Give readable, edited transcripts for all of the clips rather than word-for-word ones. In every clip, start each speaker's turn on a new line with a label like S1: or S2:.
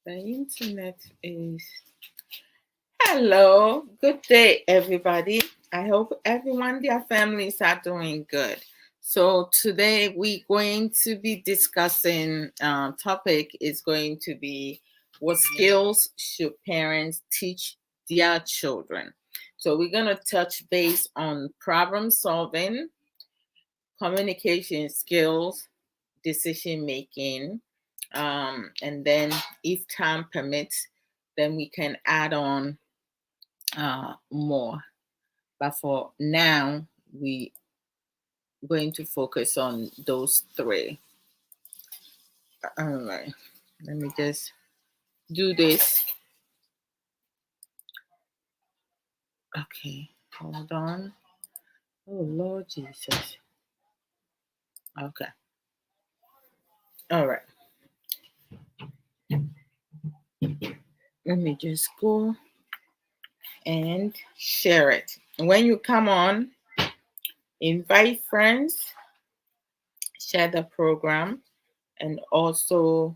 S1: The internet is. Hello, good day, everybody. I hope everyone, their families are doing good. So today we're going to be discussing. Topic is going to be what skills should parents teach their children. So we're gonna touch base on problem solving, communication skills, decision making, and then if time permits, then we can add on more. But for now, we going to focus on those three. All right. Let me just do this. Okay. Hold on. Oh Lord Jesus. Okay. All right. Let me just go and share it. When you come on, invite friends, share the program, and also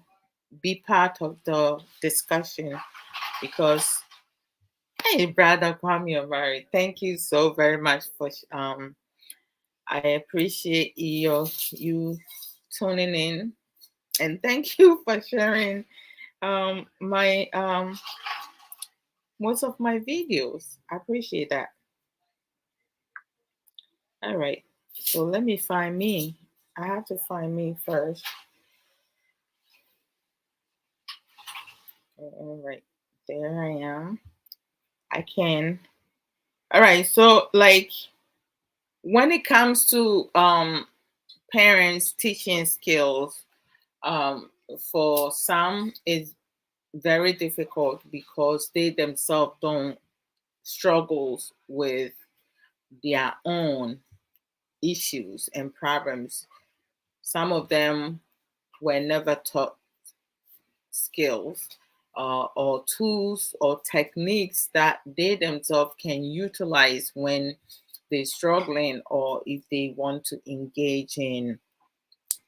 S1: be part of the discussion because hey, brother Kwame Omari, thank you so very much for I appreciate you tuning in, and thank you for sharing my most of my videos. I appreciate that. All right, so let me find me. I have to find me first. All right, there I am. I can. All right, so like when it comes to parents teaching skills, um, for some it's very difficult because they themselves don't struggles with their own issues and problems. Some of them were never taught skills or tools or techniques that they themselves can utilize when they're struggling or if they want to engage in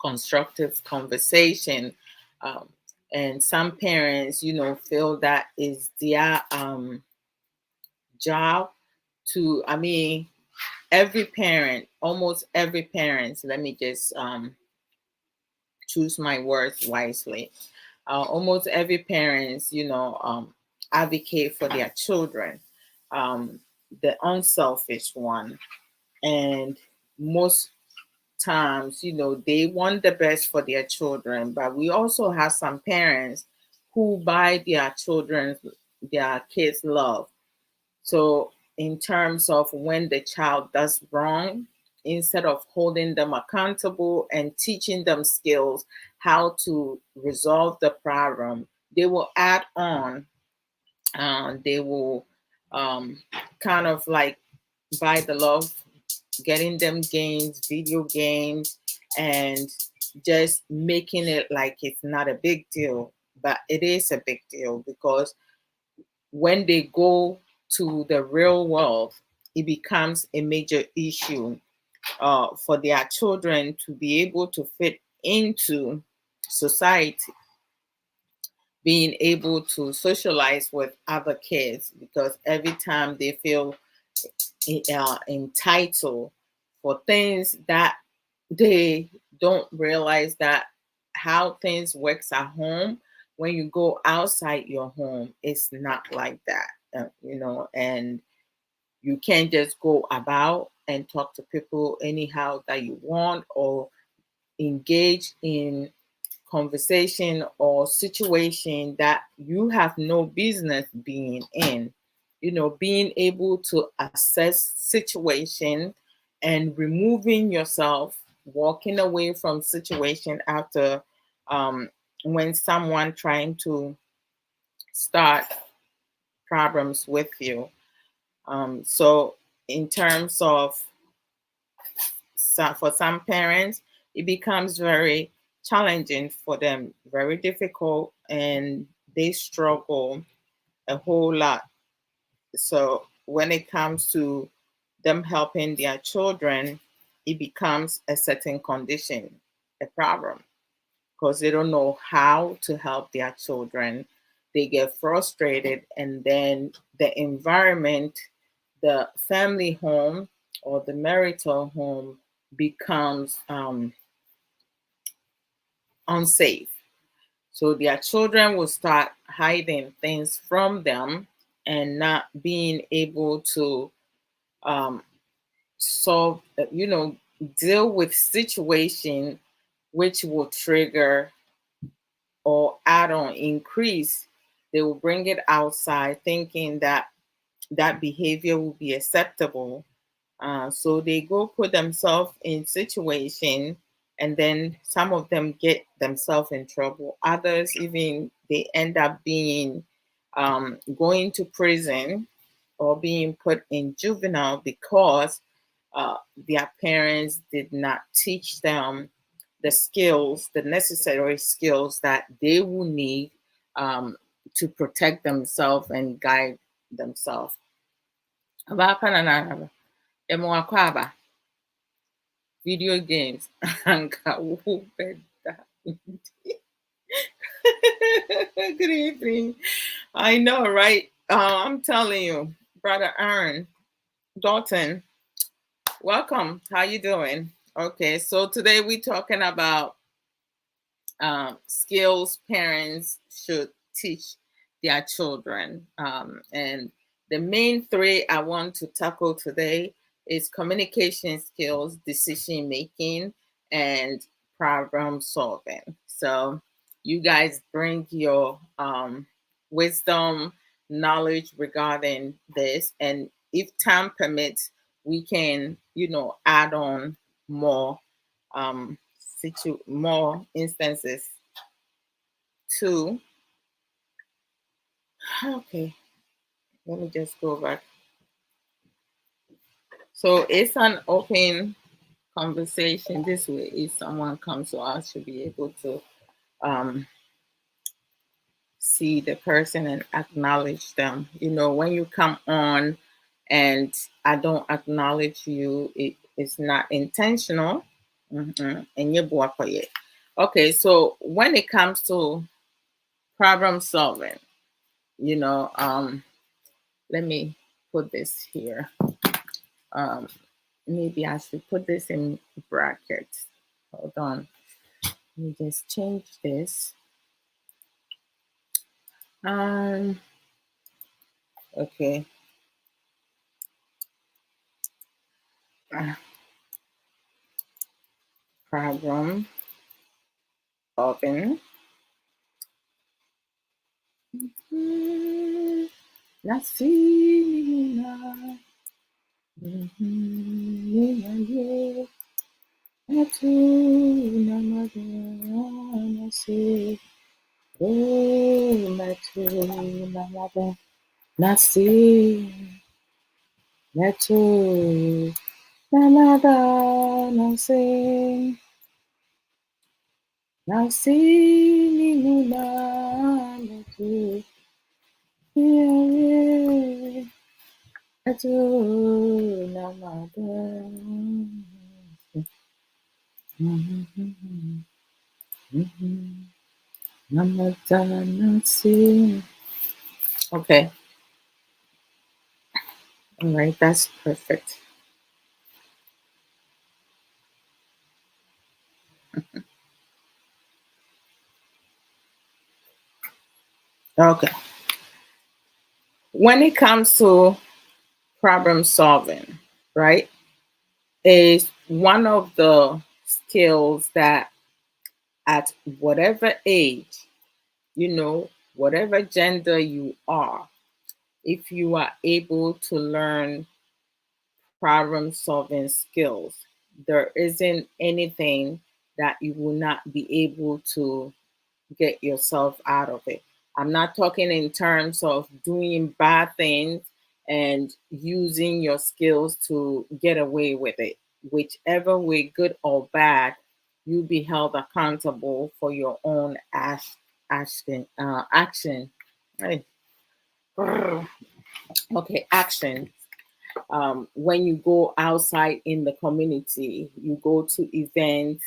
S1: constructive conversation. Um, and some parents, feel that is their job to, every parent, almost every parent, let me just choose my words wisely. Almost every parents, advocate for their children, um, the unselfish one. And most times, they want the best for their children, but we also have some parents who buy their kids love. So in terms of when the child does wrong, instead of holding them accountable and teaching them skills how to resolve the problem, they will add on. They will kind of like buy the love, getting them games, video games, and just making it like it's not a big deal. But it is a big deal because when they go to the real world, it becomes a major issue for their children to be able to fit into society, being able to socialize with other kids because every time they feel entitled for things that they don't realize that how things works at home. When you go outside your home, it's not like that, and you can't just go about and talk to people anyhow that you want or engage in conversation or situation that you have no business being in. Being able to assess situation and removing yourself, walking away from situation after um, when someone trying to start problems with you. So in terms of for some parents, it becomes very challenging for them, very difficult, and they struggle a whole lot. So when it comes to them helping their children, it becomes a certain condition, a problem, because they don't know how to help their children. they get frustrated, and then the environment, the family home or the marital home becomes unsafe. So their children will start hiding things from them and not being able to um, solve, deal with situation which will trigger or add on increase. They will bring it outside thinking that that behavior will be acceptable. So they go put themselves in situation, and then some of them get themselves in trouble. Others even they end up being going to prison or being put in juvenile because their parents did not teach them the skills, the necessary skills that they will need um, to protect themselves and guide themselves. Abaka na na emo akwaba video games anka wubeda. Good evening. I know, right? I'm telling you, brother Aaron Dalton, welcome. How you doing? Okay, so today we're talking about skills parents should teach their children. And the main three I want to tackle today is communication skills, decision making, and problem solving. So you guys bring your wisdom, knowledge regarding this, and if time permits, we can, add on more more instances too. Okay, let me just go back. So it's an open conversation this way. If someone comes to us, should be able to um, see the person and acknowledge them. When you come on and I don't acknowledge you, it's not intentional. And you okay, so when it comes to problem solving, let me put this here. Um, Maybe I should put this in brackets. Hold on. Let me just change this. Okay. Problem solving. Nasina. Nasi, Natu, Namada, Nasi, Nasi, Nina, Natu, Natu, Namada, Namada, Nasi. Okay, all right, that's perfect. Okay, when it comes to problem solving, right, is one of the skills that at whatever age, whatever gender you are, if you are able to learn problem solving skills, there isn't anything that you will not be able to get yourself out of it. I'm not talking in terms of doing bad things and using your skills to get away with it. Whichever way, good or bad, you'll be held accountable for your own action. Hey. Okay, action. When you go outside in the community, you go to events,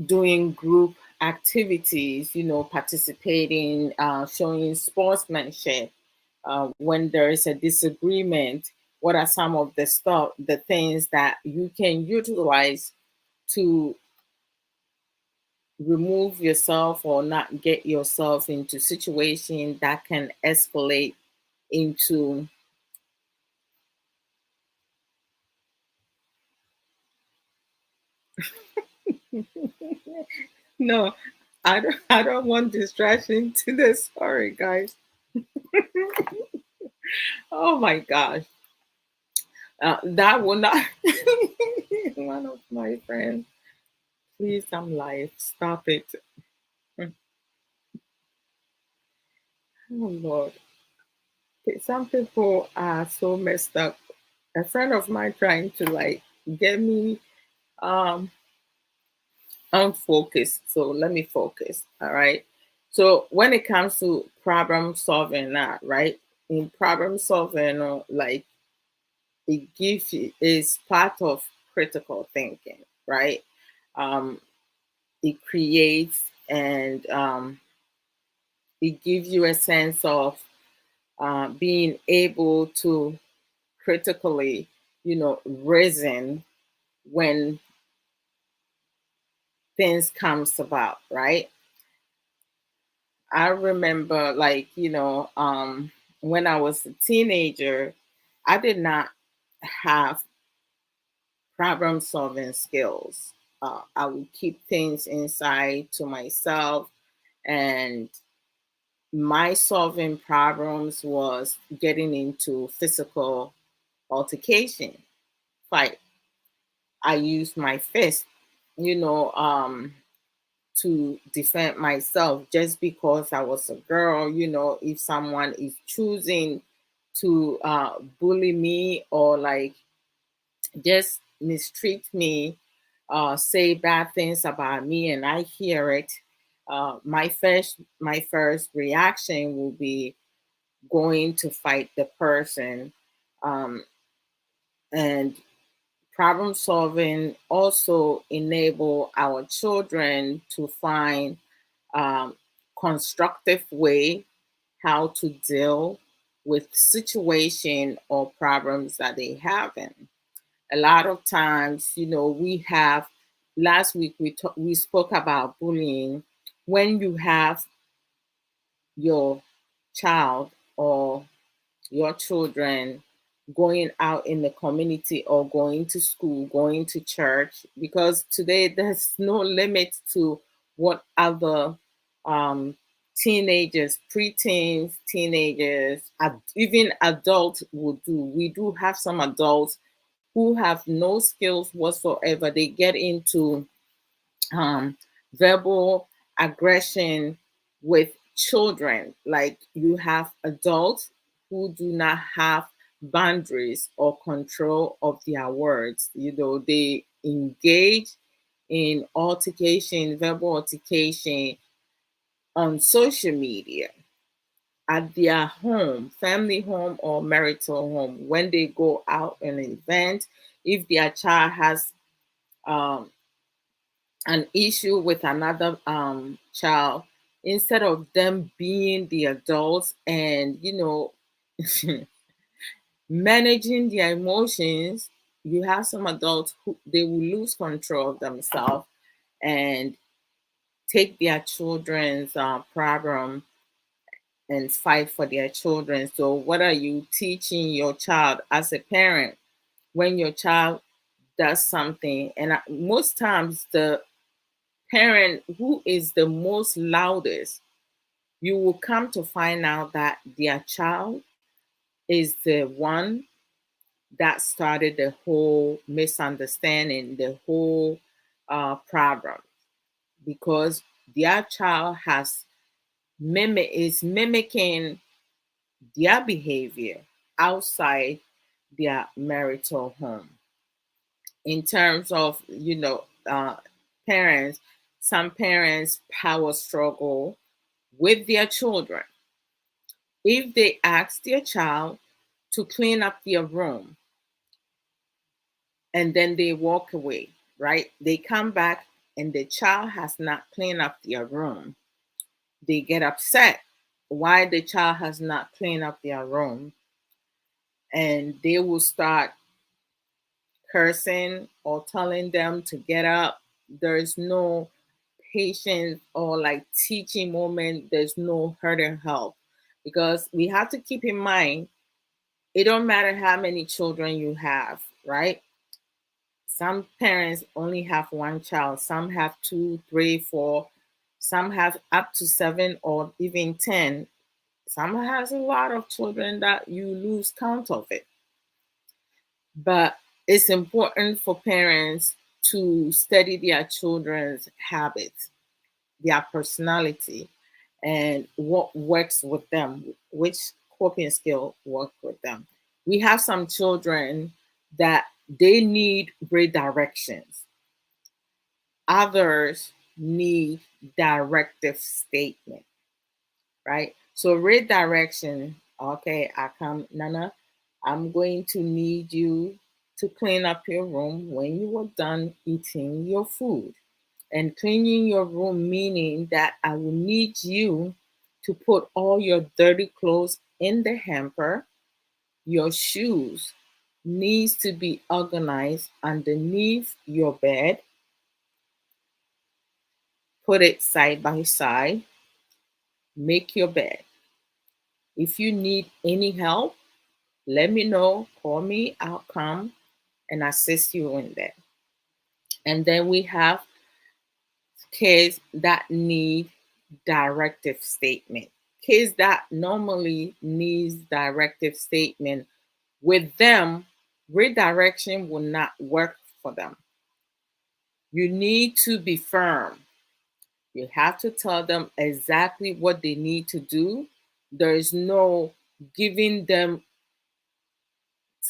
S1: doing group activities, participating, showing sportsmanship. When there is a disagreement, what are some of the things that you can utilize to remove yourself or not get yourself into situation that can escalate into no, I don't want distraction to this. Sorry, guys. Oh my gosh. That will not one of my friends. Please, I'm live. Stop it. Oh Lord. Some people are so messed up. A friend of mine trying to like get me um unfocused. So let me focus. All right. So when it comes to problem solving now, right? In problem solving, like it gives you is part of critical thinking, right? Um, it creates and it gives you a sense of being able to critically, reason when things comes about, right? I remember, like, when I was a teenager, I did not have problem solving skills. I would keep things inside to myself, and my solving problems was getting into physical altercation, fight. I used my fist, you know, um, to defend myself just because I was a girl. If someone is choosing to bully me or like just mistreat me, say bad things about me, and I hear it, my first reaction will be going to fight the person, um, and problem solving also enable our children to find um, constructive way how to deal with situation or problems that they have in. A lot of times, we have last week we spoke about bullying. When you have your child or your children going out in the community or going to school, going to church, because today there's no limit to what other um, teenagers, preteens, teenagers, even adults will do. We do have some adults who have no skills whatsoever. They get into um, verbal aggression with children. Like you have adults who do not have boundaries or control of their words. They engage in altercation, verbal altercation on social media, at their home, family home or marital home. When they go out in an event, if their child has um, an issue with another child, instead of them being the adults and managing their emotions, you have some adults who they will lose control of themselves and take their children's problem and fight for their children. So what are you teaching your child as a parent when your child does something? And most times the parent who is the most loudest, you will come to find out that their child is the one that started the whole misunderstanding, the whole problem, because their child is mimicking their behavior outside their marital home. In terms of parents, some parents power struggle with their children. If they ask their child to clean up their room and then they walk away, right? They come back and the child has not cleaned up their room, they get upset why the child has not cleaned up their room, and they will start cursing or telling them to get up. There's no patience or like teaching moment. There's no hurt and help, because we have to keep in mind it don't matter how many children you have, right? Some parents only have one child, some have two, three, four, some have up to seven or even 10. Some has a lot of children that you lose count of it. But it's important for parents to study their children's habits, their personality, and what works with them, which coping skill work with them. We have some children that they need great directions. Others need directive statement, right? So read direction. Okay, I come, Nana, I'm going to need you to clean up your room when you are done eating your food. And cleaning your room meaning that I will need you to put all your dirty clothes in the hamper. Your shoes needs to be organized underneath your bed. Put it side by side. Make your bed. If you need any help, let me know. Call me. I'll come and assist you in that. And then we have kids that need directive statement. Kids that normally needs directive statement, with them, redirection will not work for them. You need to be firm. You have to tell them exactly what they need to do. There is no giving them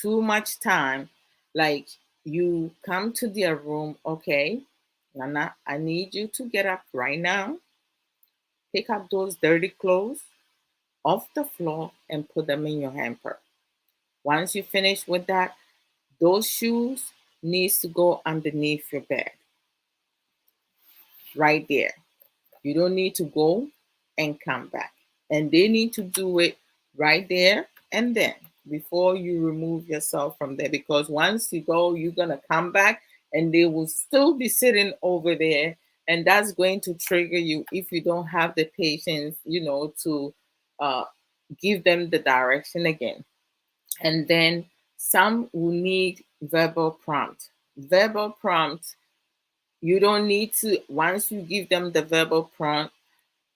S1: too much time. Like, you come to their room, okay, Nana, I need you to get up right now, pick up those dirty clothes off the floor and put them in your hamper. Once you finish with that, those shoes needs to go underneath your bed, right there. You don't need to go and come back. And they need to do it right there and then before you remove yourself from there. Because once you go, you're going to come back and they will still be sitting over there. And that's going to trigger you if you don't have the patience, to uh, give them the direction again. And then some will need verbal prompt. Verbal prompt, you don't need to, once you give them the verbal prompt,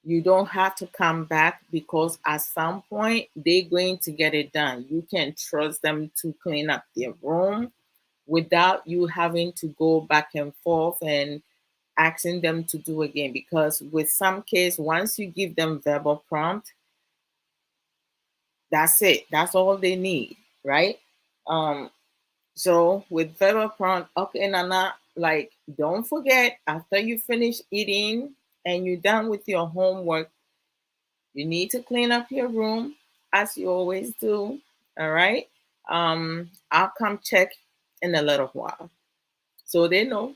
S1: you don't have to come back, because at some point they're going to get it done. You can trust them to clean up their room without you having to go back and forth and asking them to do again. Because with some kids, once you give them verbal prompt, that's it. That's all they need, right? Um, so with verbal prompt, okay, Nana, like, don't forget, after you finish eating and you're done with your homework, you need to clean up your room as you always do. All right. I'll come check in a little while. So they know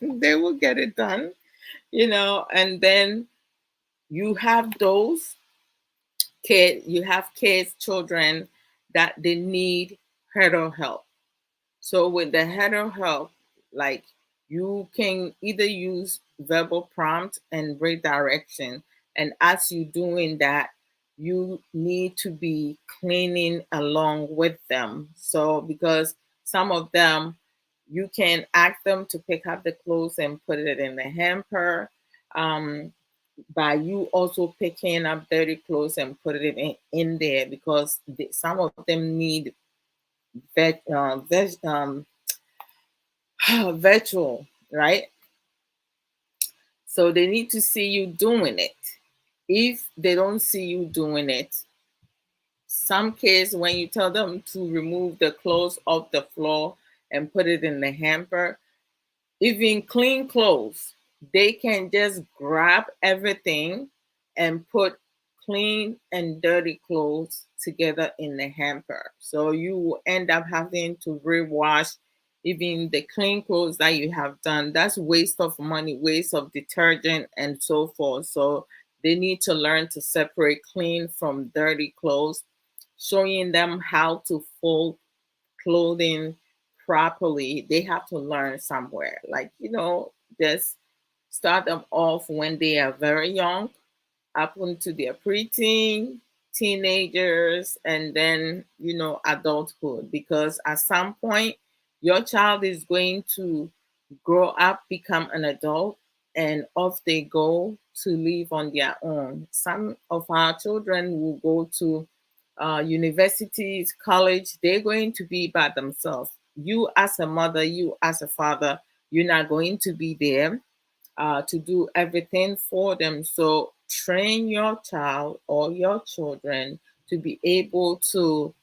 S1: they will get it done, and then you have those kids, children that they need hurdle help. So with the header help, like, you can either use verbal prompt and redirection. And as you doing that, you need to be cleaning along with them. So because some of them, you can ask them to pick up the clothes and put it in the hamper. Um, by you also picking up dirty clothes and put it in there, because some of them need vet, virtual, right? So they need to see you doing it. If they don't see you doing it, some kids, when you tell them to remove the clothes off the floor and put it in the hamper, even clean clothes, they can just grab everything and put clean and dirty clothes together in the hamper. So you will end up having to rewash even the clean clothes that you have done, that's waste of money, waste of detergent and so forth. So they need to learn to separate clean from dirty clothes, showing them how to fold clothing properly. They have to learn somewhere, like, just start them off when they are very young, up into their preteen, teenagers, and then, adulthood. Because at some point, your child is going to grow up, become an adult, and off they go to live on their own. Some of our children will go to universities, college, they're going to be by themselves. You, as a mother, you, as a father, you're not going to be there to do everything for them. So train your child or your children to be able to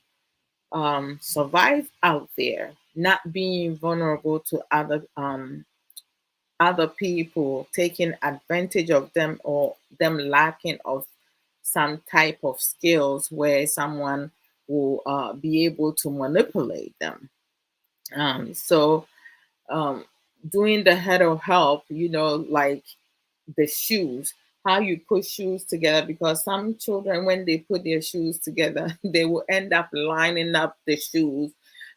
S1: survive out there, not being vulnerable to other people taking advantage of them, or them lacking of some type of skills where someone will be able to manipulate them. So um, doing the head of help, like the shoes, how you put shoes together, because some children, when they put their shoes together, they will end up lining up the shoes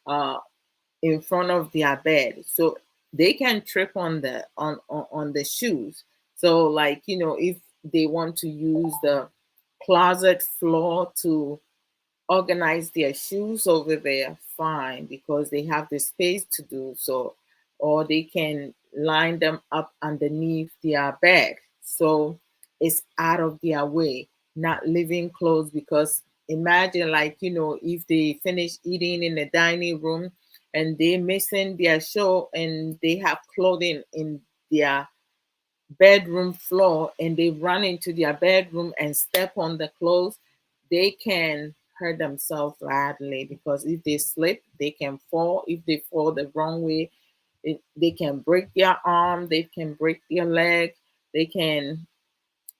S1: uh, in front of their bed, so they can trip on on the shoes. So, like, if they want to use the closet floor to organize their shoes over there, fine, because they have the space to do so. Or they can line them up underneath their bed. So it's out of their way, not living clothes. Because imagine, like, if they finish eating in the dining room and they missing their show and they have clothing in their bedroom floor, and they run into their bedroom and step on the clothes, they can hurt themselves badly. Because if they slip, they can fall. If they fall the wrong way, they can break their arm, they can break their leg, they can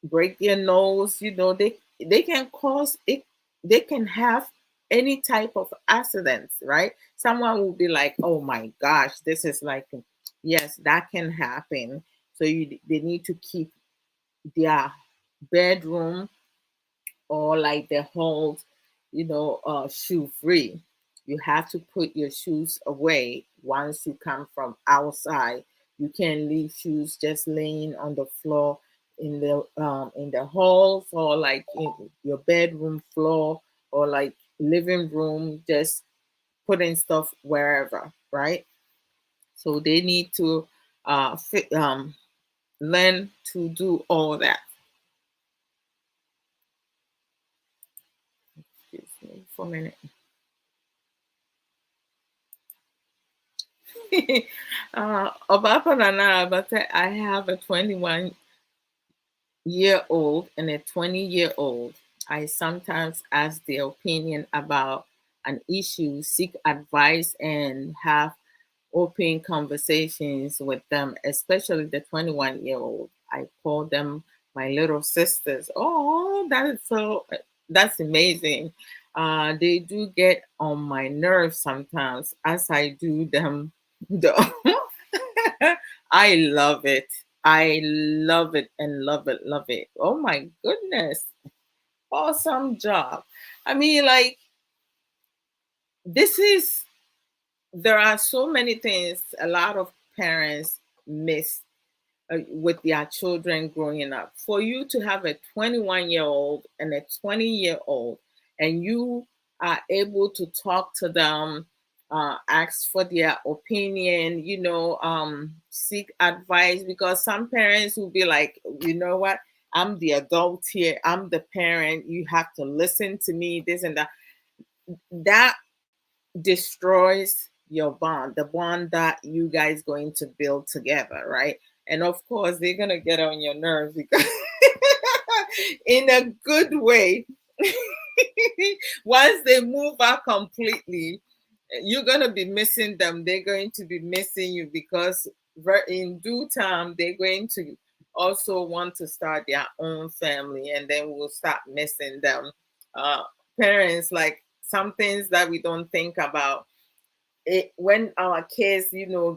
S1: break their nose. They can cause it. They can have any type of accidents, right? Someone will be like, "Oh my gosh, this is like," yes, that can happen. So they need to keep their bedroom, or like the halls, shoe free. You have to put your shoes away once you come from outside. You can't leave shoes just laying on the floor in the halls, or like in your bedroom floor, or like living room, just putting stuff wherever, right? So they need to learn to do all that. Excuse me for a minute. Obapa Nana, but I have a 21-year-old and a 20-year-old. I sometimes ask their opinion about an issue, seek advice, and have open conversations with them, especially the 21-year-old. I call them my little sisters. Oh, that's amazing. They do get on my nerves sometimes, as I do them. I love it. I love it and love it, love it. Oh my goodness. Awesome job. I mean, like, this is, there are so many things a lot of parents miss with their children growing up. For you to have a 21-year-old and a 20-year-old, and you are able to talk to them, ask for their opinion, seek advice. Because some parents will be like, you know what? I'm the adult here. I'm the parent. You have to listen to me, this and that. That destroys your bond, the bond that you guys going to build together, right? And of course, they're gonna get on your nerves, because in a good way. Once they move out completely, you're gonna be missing them. They're going to be missing you, because in due time they're going to also want to start their own family, and then we'll start missing them. Uh, Parents, like, some things that we don't think about. when our kids,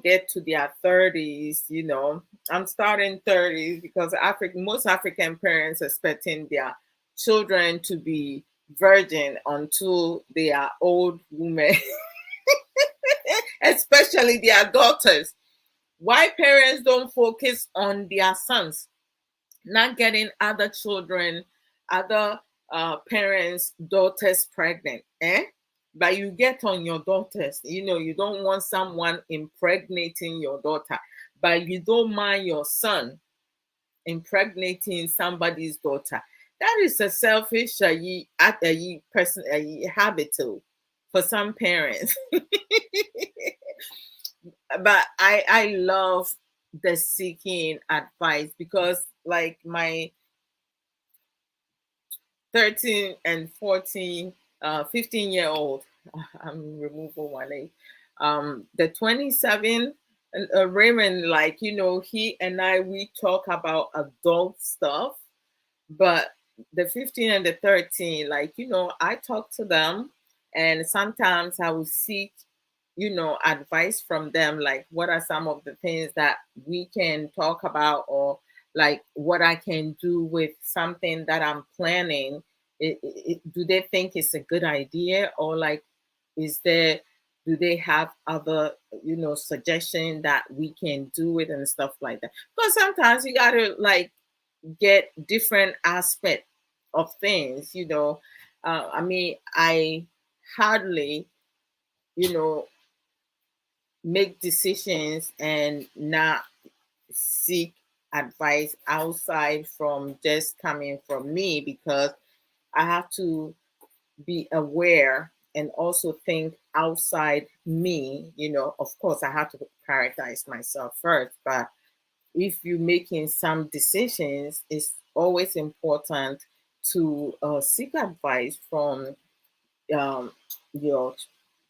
S1: get to their 30s, I'm starting 30s because most African parents expecting their children to be virgin until they are old women, especially their daughters. Why parents don't focus on their sons, not getting other children, other parents' daughters pregnant, eh? But you get on your daughters. You don't want someone impregnating your daughter, but you don't mind your son impregnating somebody's daughter. That is a selfish person habit too, for some parents. But I love the seeking advice because, like, my 13 and 14, 15-year-old, I'm removing one age. The 27, Raymond, like, he and I, we talk about adult stuff, but the 15 and the 13, like, I talk to them, and sometimes I will seek, advice from them, like what are some of the things that we can talk about, or like what I can do with something that I'm planning. Do they think it's a good idea, or like, is there do they have other, suggestion that we can do it and stuff like that? Because sometimes you gotta, like, get different aspect of things. I mean, I hardly, you know make decisions and not seek advice outside from just coming from me, because I have to be aware and also think outside me. Of course, I have to prioritize myself first, but if you're making some decisions, it's always important to seek advice from um, your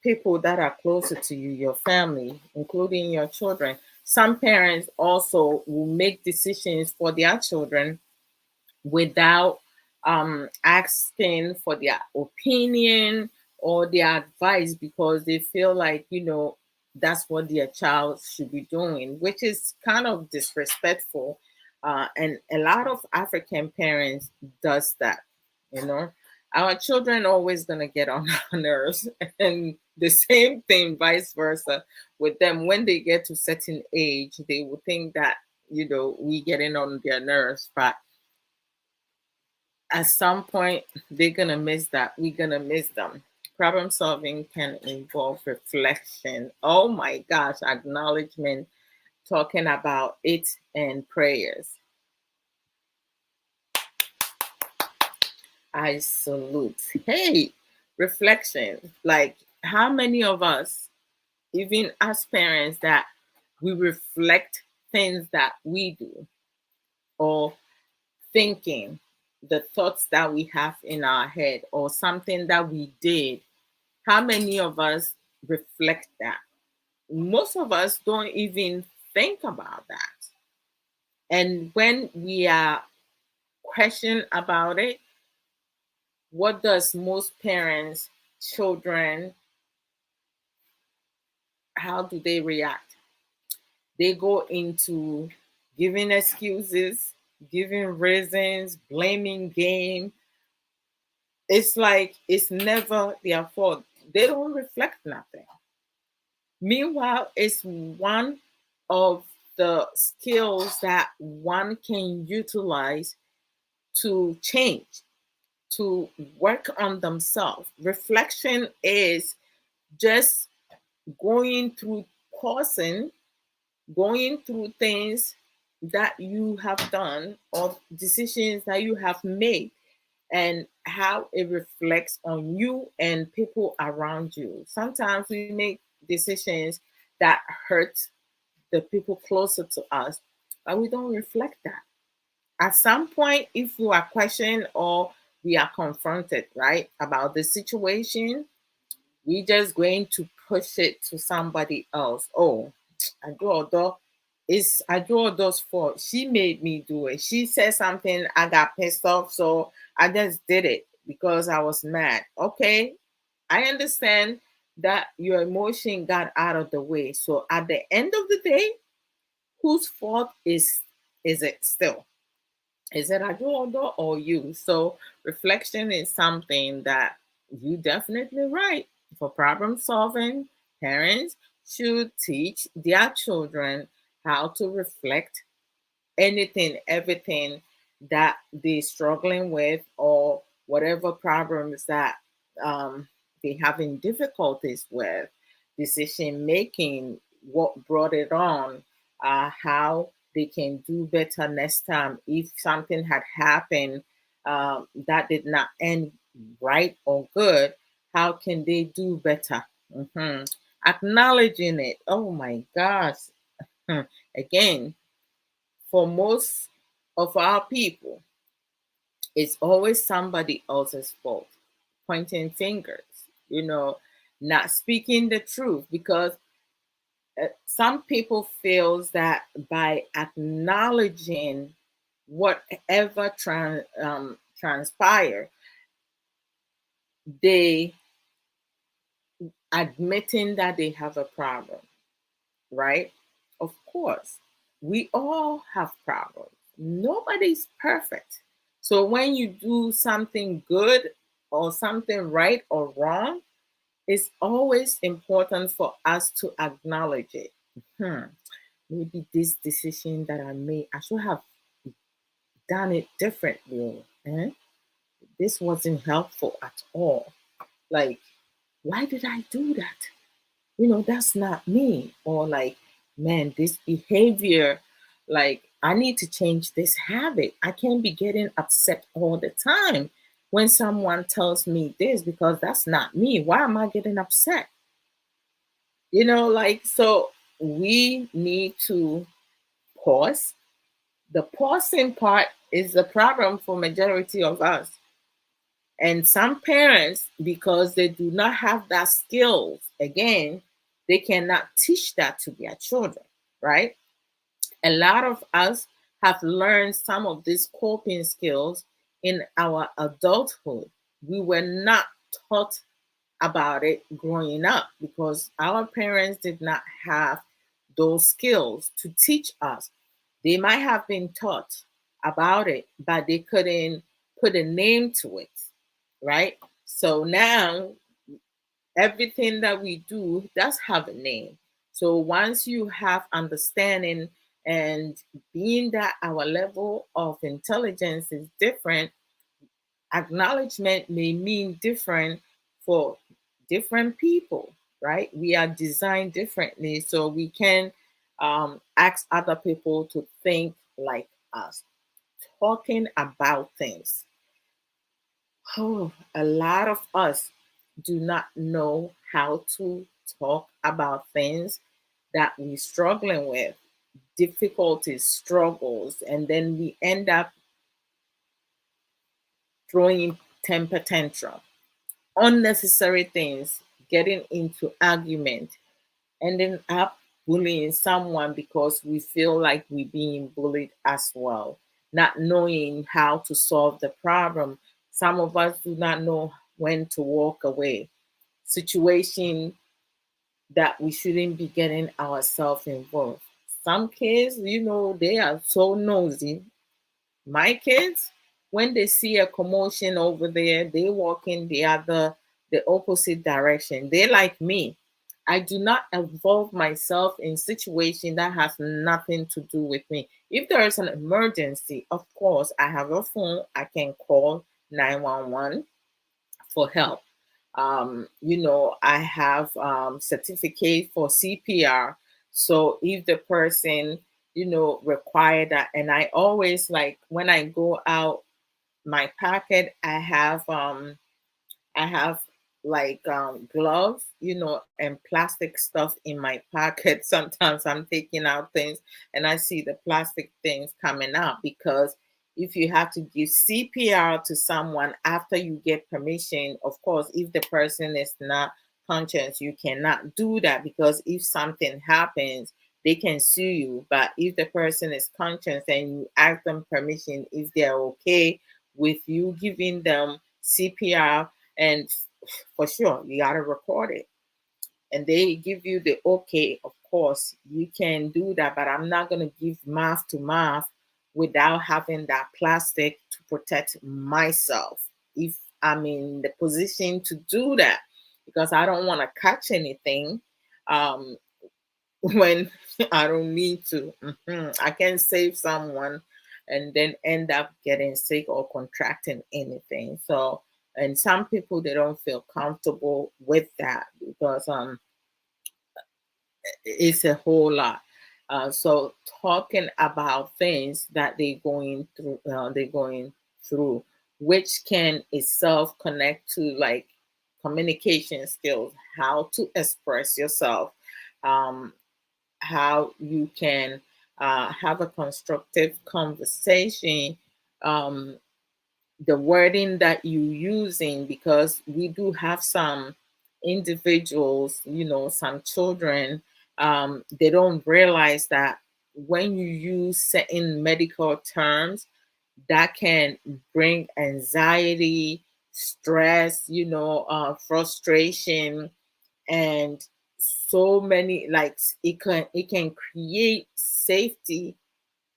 S1: people that are closer to you, your family, including your children. Some parents also will make decisions for their children without asking for their opinion or their advice, because they feel like, that's what their child should be doing, which is kind of disrespectful. And a lot of African parents does that. you know our children always gonna get on our nerves, and the same thing vice versa with them. When they get to certain age, they will think that, we getting on their nerves, but at some point they're gonna miss that. We're gonna miss them. Problem solving can involve reflection. Oh my gosh, acknowledgement, talking about it, and prayers. I salute. Hey, reflection. Like, how many of us, even as parents, that we reflect things that we do, or thinking, the thoughts that we have in our head, or something that we did? How many of us reflect that? Most of us don't even think about that. And when we are questioned about it, what does most parents, children, how do they react? They go into giving excuses, giving reasons, blaming game. It's like it's never their fault. They don't reflect nothing. Meanwhile, it's one of the skills that one can utilize to change, to work on themselves. Reflection is just going through, pausing, going through things that you have done, or decisions that you have made, and how it reflects on you and people around you. Sometimes we make decisions that hurt the people closer to us, but we don't reflect that. At some point, if we are questioned or we are confronted, right, about the situation, we just going to push it to somebody else. Oh, Adodo, it's Adodo's fault. She made me do it. She said something, I got pissed off, so I just did it because I was mad. Okay, I understand that your emotion got out of the way. So at the end of the day, whose fault is it still? Is it Adodo or you? So reflection is something that you definitely right. For problem solving, parents should teach their children how to reflect anything, everything that they're struggling with, or whatever problems that they're having difficulties with, decision making, what brought it on, how they can do better next time if something had happened that did not end right or good. How can they do better? Mhm. Acknowledging it. Oh my gosh. Again, for most of our people, it's always somebody else's fault, pointing fingers, you know, not speaking the truth, because some people feels that by acknowledging whatever transpire, they admitting that they have a problem, right? Of course, we all have problems. Nobody's perfect. So when you do something good or something right or wrong, it's always important for us to acknowledge it. Hmm, maybe this decision that I made, I should have done it differently. This wasn't helpful at all. Like, why did I do that? That's not me. Or like, man, this behavior, like, I need to change this habit. I can't be getting upset all the time when someone tells me this, because that's not me. Why am I getting upset? Like, so we need to pause. The pausing part is the problem for majority of us. And some parents, because they do not have that skills, again, they cannot teach that to their children, right? A lot of us have learned some of these coping skills in our adulthood. We were not taught about it growing up because our parents did not have those skills to teach us. They might have been taught about it, but they couldn't put a name to it, right? So now everything that we do does have a name. So once you have understanding, and being that our level of intelligence is different, acknowledgement may mean different for different people, right? We are designed differently, so we can ask other people to think like us. Talking about things. Oh, a lot of us do not know how to talk about things that we're struggling with, difficulties, struggles, and then we end up throwing temper tantrum, unnecessary things, getting into argument, ending up bullying someone because we feel like we're being bullied as well, not knowing how to solve the problem. Some of us do not know when to walk away. Situation that we shouldn't be getting ourselves involved. Some kids, they are so nosy. My kids, when they see a commotion over there, they walk in the opposite direction. They like me. I do not involve myself in situation that has nothing to do with me. If there is an emergency, of course, I have a phone. I can call 911 for help. I have certificate for CPR. So if the person, require that, and I always, like, when I go out my pocket, I have like gloves, and plastic stuff in my pocket. Sometimes I'm taking out things and I see the plastic things coming out, because if you have to give CPR to someone after you get permission, of course, if the person is not conscious, you cannot do that, because if something happens, they can sue you. But if the person is conscious and you ask them permission, if they're okay with you giving them CPR, and for sure, you got to record it. and they give you the okay, of course you can do that, but I'm not going to give mouth to mouth without having that plastic to protect myself if I'm in the position to do that, because I don't want to catch anything um, when I don't need to. I can save someone and then end up getting sick or contracting anything. So, and some people they don't feel comfortable with that because it's a whole lot. So talking about things that they're going through, which can itself connect to like communication skills, how to express yourself, um, how you can have a constructive conversation, um, the wording that you're using, because we do have some individuals, some children, they don't realize that when you use certain medical terms, that can bring anxiety, stress, frustration, and so many, like it can create safety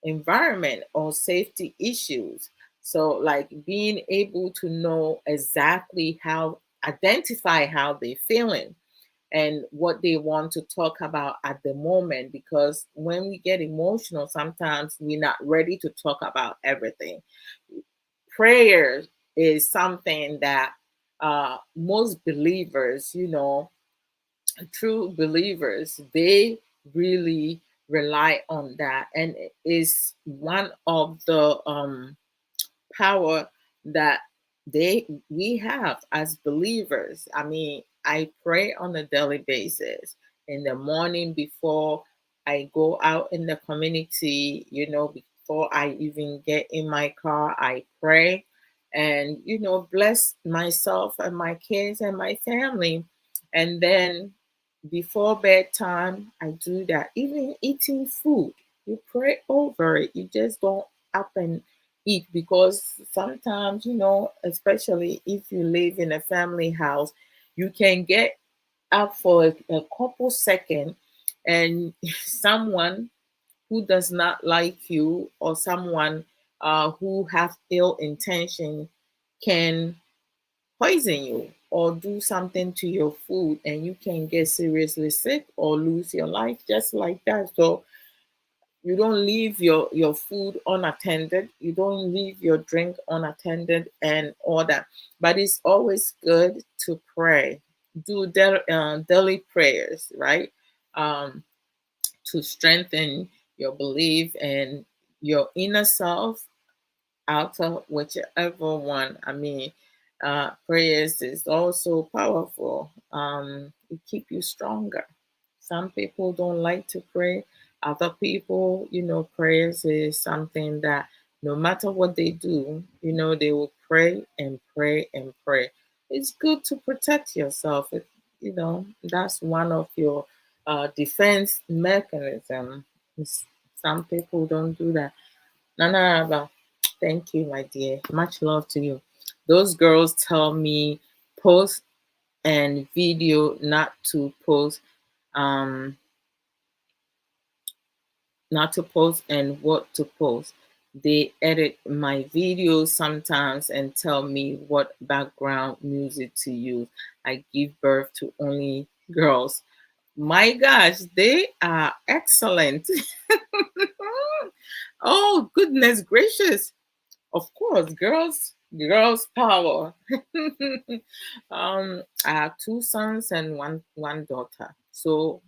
S1: environment or safety issues. So like being able to know exactly how, identify how they're feeling and what they want to talk about at the moment, because when we get emotional sometimes we're not ready to talk about everything. Prayer is something that most believers, true believers, they really rely on that, and it is one of the power that we have as believers. I mean, I pray on a daily basis. In the morning before I go out in the community, before I even get in my car, I pray and bless myself and my kids and my family. And then before bedtime, I do that. Even eating food, you pray over it. You just don't up and eat, because sometimes, especially if you live in a family house, you can get up for a couple seconds and someone who does not like you, or someone who have ill intention, can poison you or do something to your food, and you can get seriously sick or lose your life just like that. So you don't leave your food unattended, you don't leave your drink unattended and all that. But it's always good to pray, do daily prayers, right? um, to strengthen your belief and your inner self, outer, whichever one. I mean, prayers is also powerful. It keep you stronger. Some people don't like to pray. Other people, prayers is something that no matter what they do, they will pray and pray and pray. It's good to protect yourself. That's one of your defense mechanism. Some people don't do that. Nana, thank you, my dear. Much love to you. Those girls tell me post and video um, not to post and what to post. They edit my videos sometimes and tell me what background music to use. I give birth to only girls. My gosh, they are excellent. Oh, goodness gracious. Of course, girls power. I have two sons and one daughter. So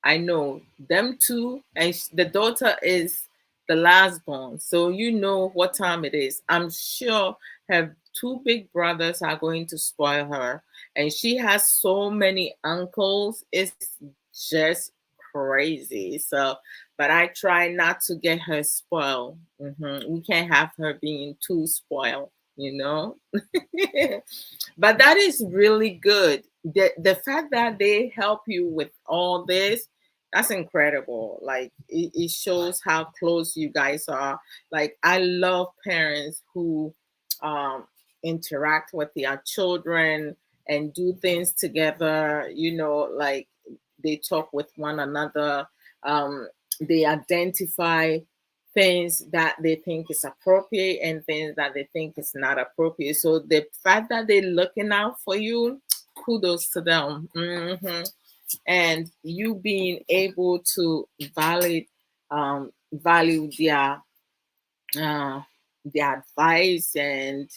S1: I know them two, and the daughter is the last born. So you know what time it is. I'm sure her two big brothers are going to spoil her, and she has so many uncles. It's just crazy. So, but I try not to get her spoiled. We can't have her being too spoiled, you know. But that is really good. The fact that they help you with all this, that's incredible. Like it shows how close you guys are. Like I love parents who um interact with their children and do things together, like they talk with one another. um, they identify things that they think is appropriate and things that they think is not appropriate. So the fact that they're looking out for you, kudos to them. And you being able to value uh, their advice and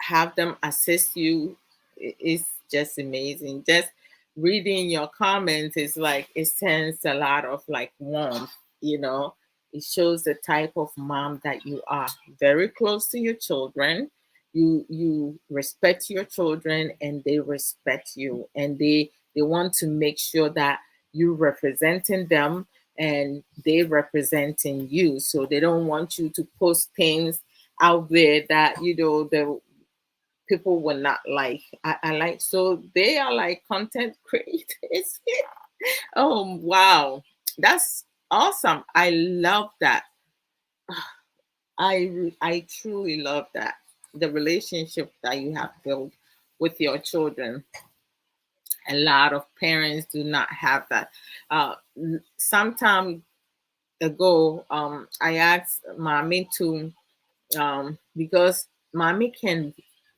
S1: have them assist you is just amazing. Just reading your comments is like it sends a lot of like warmth, you know. It shows the type of mom that you are. Very close to your children. You respect your children and they respect you, and they want to make sure that you representing them and they representing you. So they don't want you to post things out there that the people will not like. I like, so they are like content creators. Oh wow, that's awesome. I love that. I truly love that, the relationship that you have built with your children. A lot of parents do not have that. Some time ago, I asked mommy to, because mommy can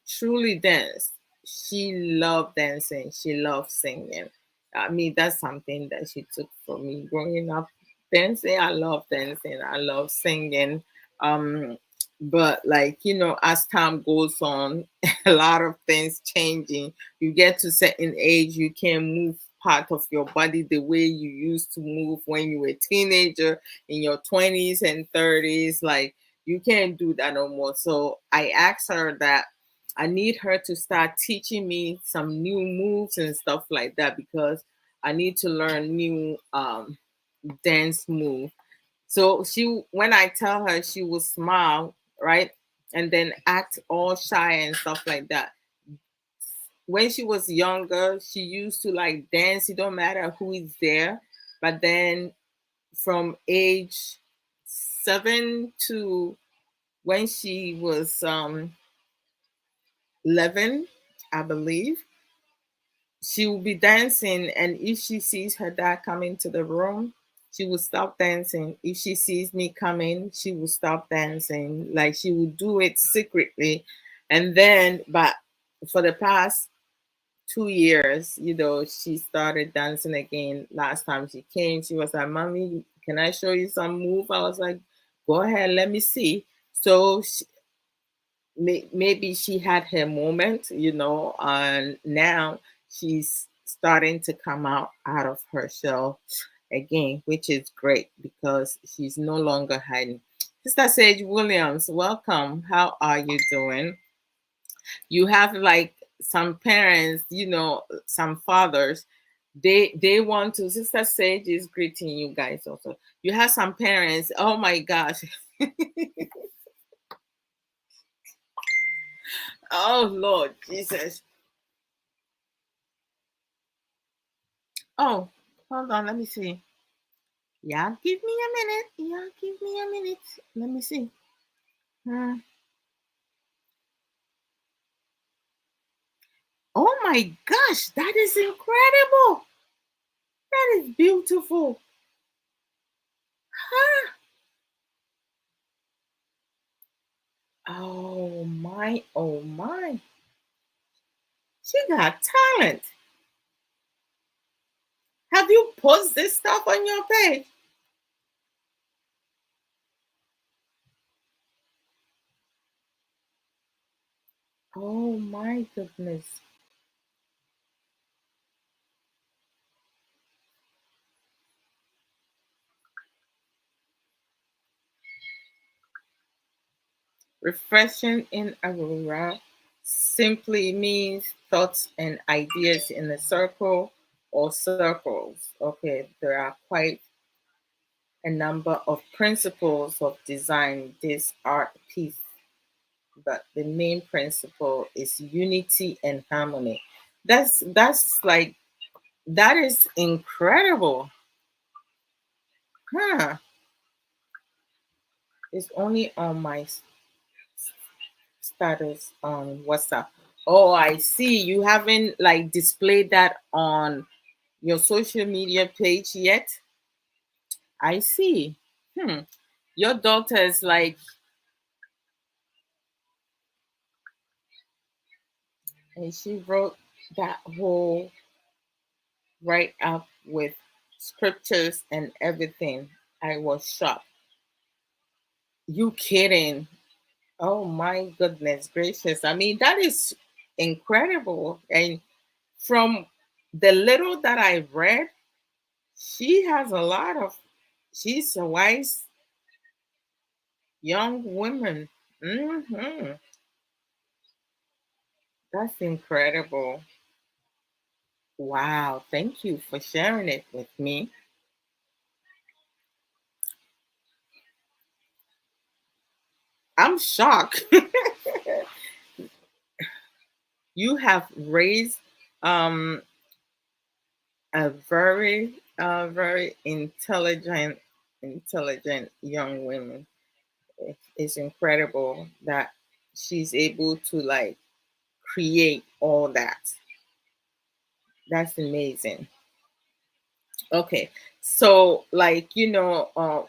S1: truly dance. She loved dancing. She loved singing. I mean, that's something that she took from me growing up. Dancing, I love dancing. I love singing. Um, but like as time goes on, a lot of things changing. You get to certain age, you can't move part of your body the way you used to move when you were a teenager in your 20s and 30s. Like you can't do that no more. So I asked her that I need her to start teaching me some new moves and stuff like that, because I need to learn new dance move. So she, when I tell her, she will smile, right? And then act all shy and stuff like that. When she was younger, she used to like dance. It don't matter who is there. But then from age 7 to when she was 11, I believe, she will be dancing. And if she sees her dad come into the room, she will stop dancing. If she sees me coming, she will stop dancing. Like she will do it secretly. And then, but for the past 2 years, she started dancing again. Last time she came, she was like, "Mommy, can I show you some move?" I was like, "Go ahead, let me see." So maybe she had her moment, and now she's starting to come out of her shell again, which is great because she's no longer hiding. Sister Sage Williams, welcome. How are you doing? You have like some parents, some fathers, they want to. Sister Sage is greeting you guys also. You have some parents, oh my gosh. Oh Lord Jesus. Oh, hold on, let me see. Yeah, give me a minute. Yeah, give me a minute. Let me see. Uh, oh my gosh, that is incredible. That is beautiful. Huh? Oh my, oh my. She got talent. Have you posted this stuff on your page? Oh my goodness. Refreshing in Aurora simply means thoughts and ideas in a circle or circles. Okay, there are quite a number of principles of design this art piece, but the main principle is unity and harmony. That's like, that is incredible. Huh. It's only on my status on WhatsApp. Oh, I see. You haven't like displayed that on your social media page yet. I see. Hmm. Your daughter is like, and she wrote that whole write up with scriptures and everything. I was shocked. You kidding? Oh my goodness gracious. I mean, that is incredible. And from the little that I read, she has a lot of, she's a wise young woman. That's incredible. Wow. Thank you for sharing it with me. I'm shocked. You have raised um, a very intelligent young woman. It's incredible that she's able to like create all that. That's amazing. Okay, so like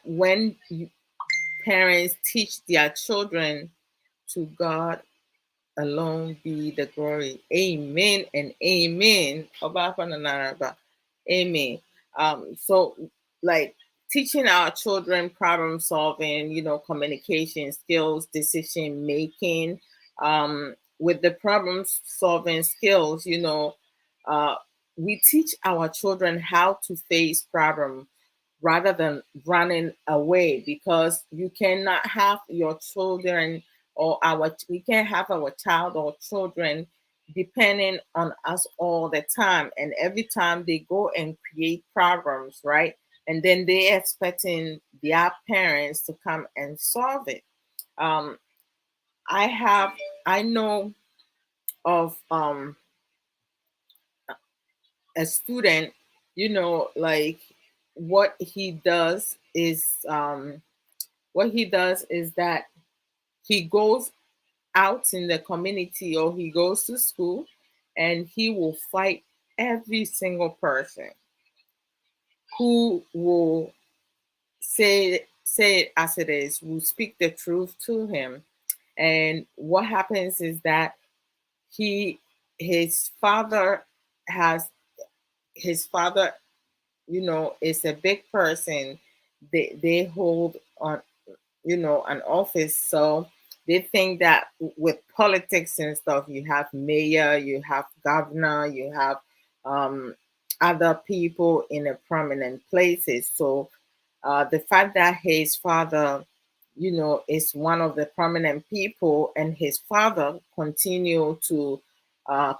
S1: when parents teach their children to God alone be the glory. Amen and amen. Oba Afan and Araba. Amen. So like teaching our children problem solving, communication skills, decision making, with the problem solving skills, uh, we teach our children how to face problems rather than running away, because you cannot have your children or our we can't have our child or children depending on us all the time, and every time they go and create problems, right? And then they expecting their parents to come and solve it. um I know of a student, like what he does is that he goes out in the community, or he goes to school, and he will fight every single person who will say it as it is, will speak the truth to him. And what happens is that he his father has his father, is a big person. They hold on, an office. So they think that with politics and stuff, you have mayor, you have governor, you have um, other people in a prominent places. So the fact that his father, is one of the prominent people, and his father continue to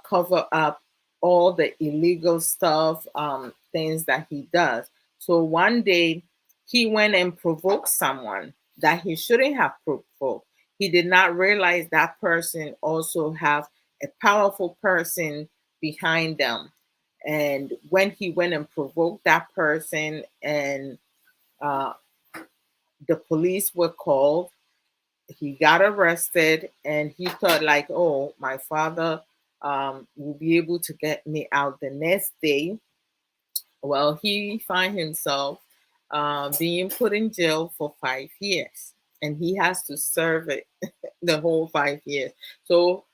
S1: cover up all the illegal stuff, things that he does. So one day he went and provoked someone that he shouldn't have provoked. He did not realize that person also have a powerful person behind them. And when he went and provoked that person, and uh, the police were called, he got arrested, and he thought like, oh, my father will be able to get me out the next day. Well, he find himself being put in jail for 5 years, and he has to serve it the whole 5 years. So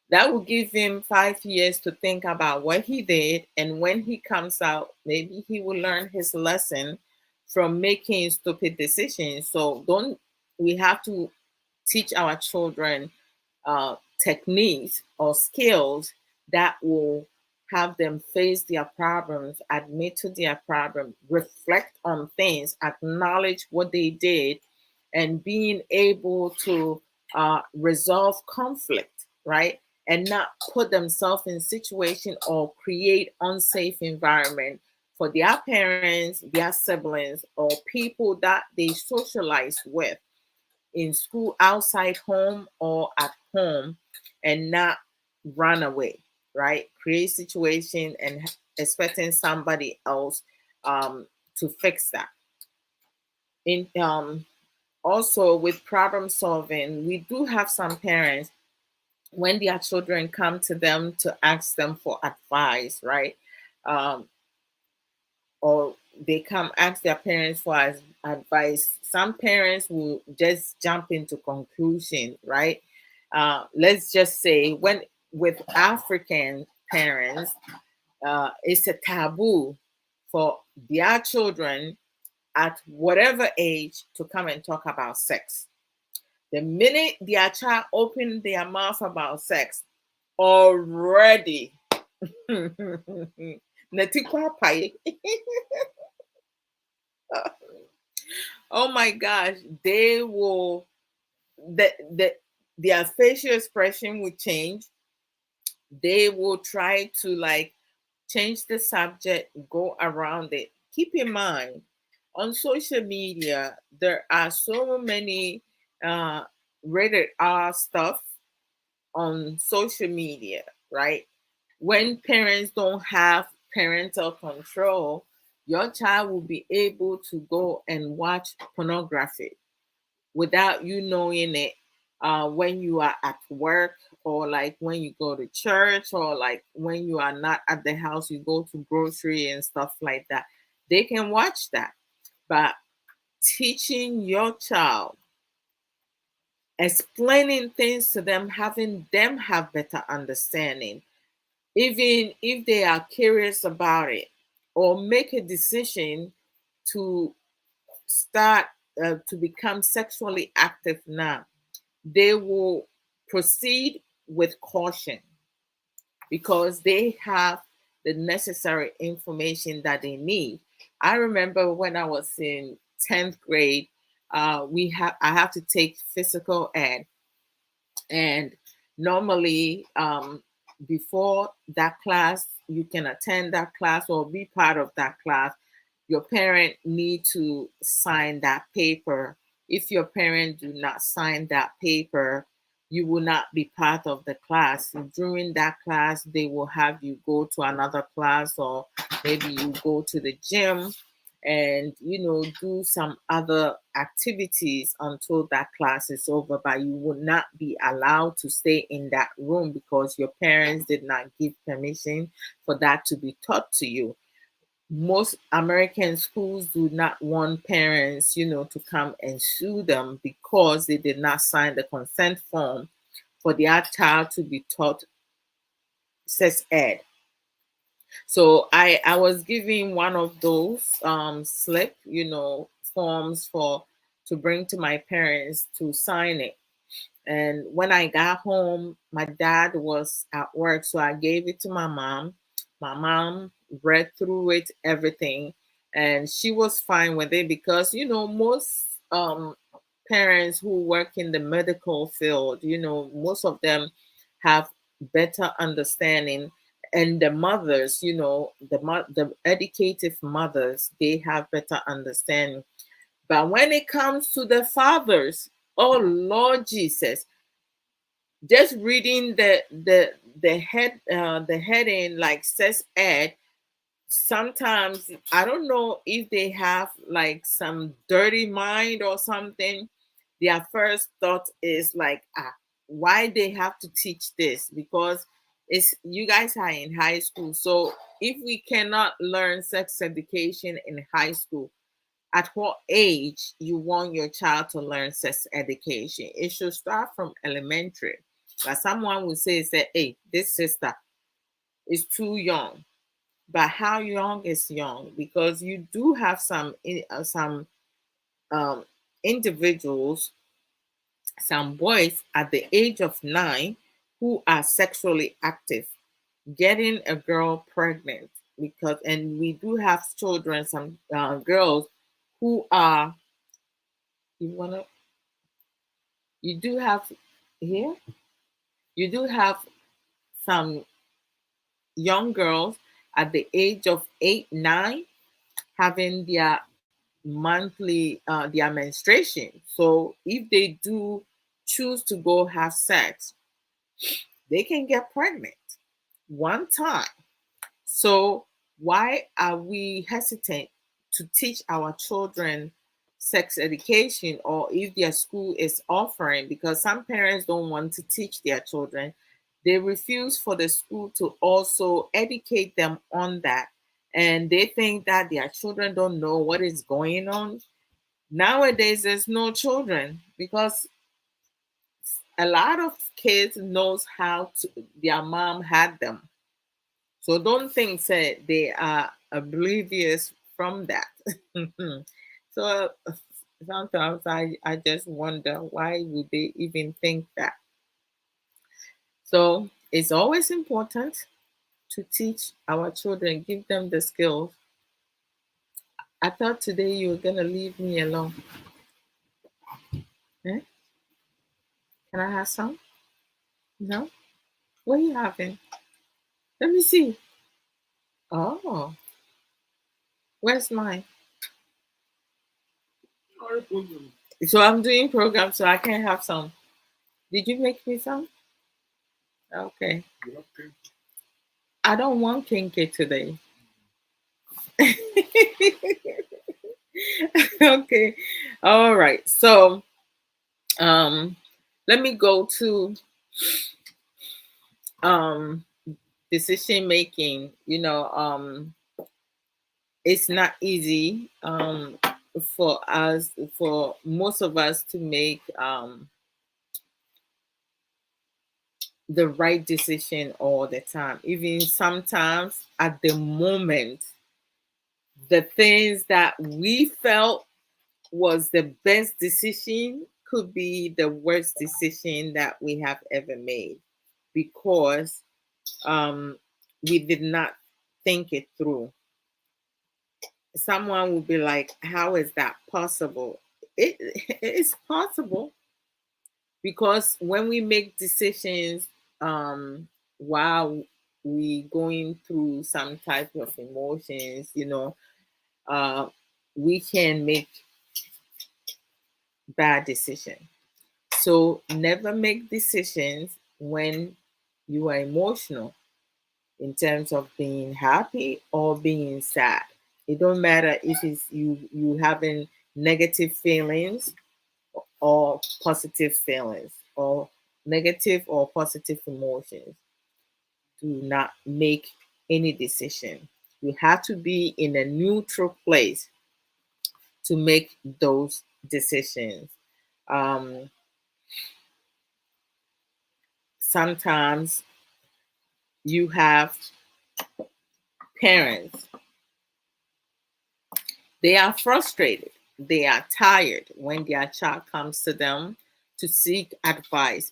S1: that will give him 5 years to think about what he did, and when he comes out, maybe he will learn his lesson from making stupid decisions. So don't we have to teach our children techniques or skills that will have them face their problems, admit to their problem, reflect on things, acknowledge what they did, and being able to resolve conflict, right? And not put themselves in situation or create unsafe environment for their parents, their siblings, or people that they socialize with in school, outside home, or at home, and not run away, right? Create situation and expecting somebody else to fix that. In Also with problem solving, we do have some parents when their children come to them to ask them for advice, right? Um, or they come ask their parents for advice. Some parents will just jump into conclusion, right? Let's just say when with African parents, it's a taboo for their children at whatever age to come and talk about sex. The minute their child open their mouth about sex, already Natikwa pai. Oh my gosh, they will their facial expression will change. They will try to like change the subject, go around it. Keep in mind, on social media, there are so many uh, rated R stuff on social media, right? When parents don't have parental control, your child will be able to go and watch pornography without you knowing it, when you are at work, or like when you go to church, or like when you are not at the house, you go to grocery and stuff like that. They can watch that. But teaching your child, explaining things to them, having them have better understanding, even if they are curious about it, or make a decision to start to become sexually active now, they will proceed with caution because they have the necessary information that they need. I remember when I was in 10th grade, I have to take physical ed, and normally, before that class, you can attend that class or be part of that class. Your parent need to sign that paper. If your parent do not sign that paper, you will not be part of the class. During that class, they will have you go to another class, or maybe you go to the gym and do some other activities until that class is over, but you will not be allowed to stay in that room because your parents did not give permission for that to be taught to you. Most American schools do not want parents, to come and sue them because they did not sign the consent form for their child to be taught sex ed. So I was giving one of those slip, forms for to bring to my parents to sign it. And when I got home, my dad was at work, so I gave it to my mom. My mom read through it, everything, and she was fine with it because most parents who work in the medical field, most of them have better understanding, and the mothers, the educative mothers, they have better understanding. But when it comes to the fathers, oh Lord Jesus, just reading the heading like sex ed, sometimes I don't know if they have like some dirty mind or something. Their first thought is like, why they have to teach this? Because it's you guys are in high school. So if we cannot learn sex education in high school, at what age you want your child to learn sex education? It should start from elementary. But someone will say, hey, this sister is too young. But how young is young? Because you do have some um, individuals, some boys at the age of 9 who are sexually active, getting a girl pregnant. Because and we do have children, some girls who are, you wanna you do have here you do have some young girls at the age of 8, 9 having their menstruation. So if they do choose to go have sex, they can get pregnant one time. So why are we hesitant to teach our children sex education, or if their school is offering, because some parents don't want to teach their children, they refuse for the school to also educate them on that. And they think that their children don't know what is going on. Nowadays, there's no children because a lot of kids knows how to, their mom had them. So don't think say they are oblivious from that. So sometimes I just wonder why would they even think that. So it's always important to teach our children, give them the skills. I thought today you were gonna leave me alone. Eh? Can I have some? No? What are you having? Let me see. Oh, where's mine? So I'm doing program, so I can have some. Did you make me some? Okay. I don't want kinky today. Okay. All right. So um let me go to um decision making. It's not easy for us, for most of us, to make the right decision all the time. Even sometimes at the moment, the things that we felt was the best decision could be the worst decision that we have ever made, because we did not think it through. Someone will be like, how is that possible? It is possible, because when we make decisions while we going through some type of emotions, uh, we can make bad decisions. So never make decisions when you are emotional, in terms of being happy or being sad. It don't matter if it's you having negative feelings or positive feelings, or negative or positive emotions. Do not make any decision. You have to be in a neutral place to make those decisions. Um, Sometimes you have parents, they are frustrated, they are tired when their child comes to them to seek advice.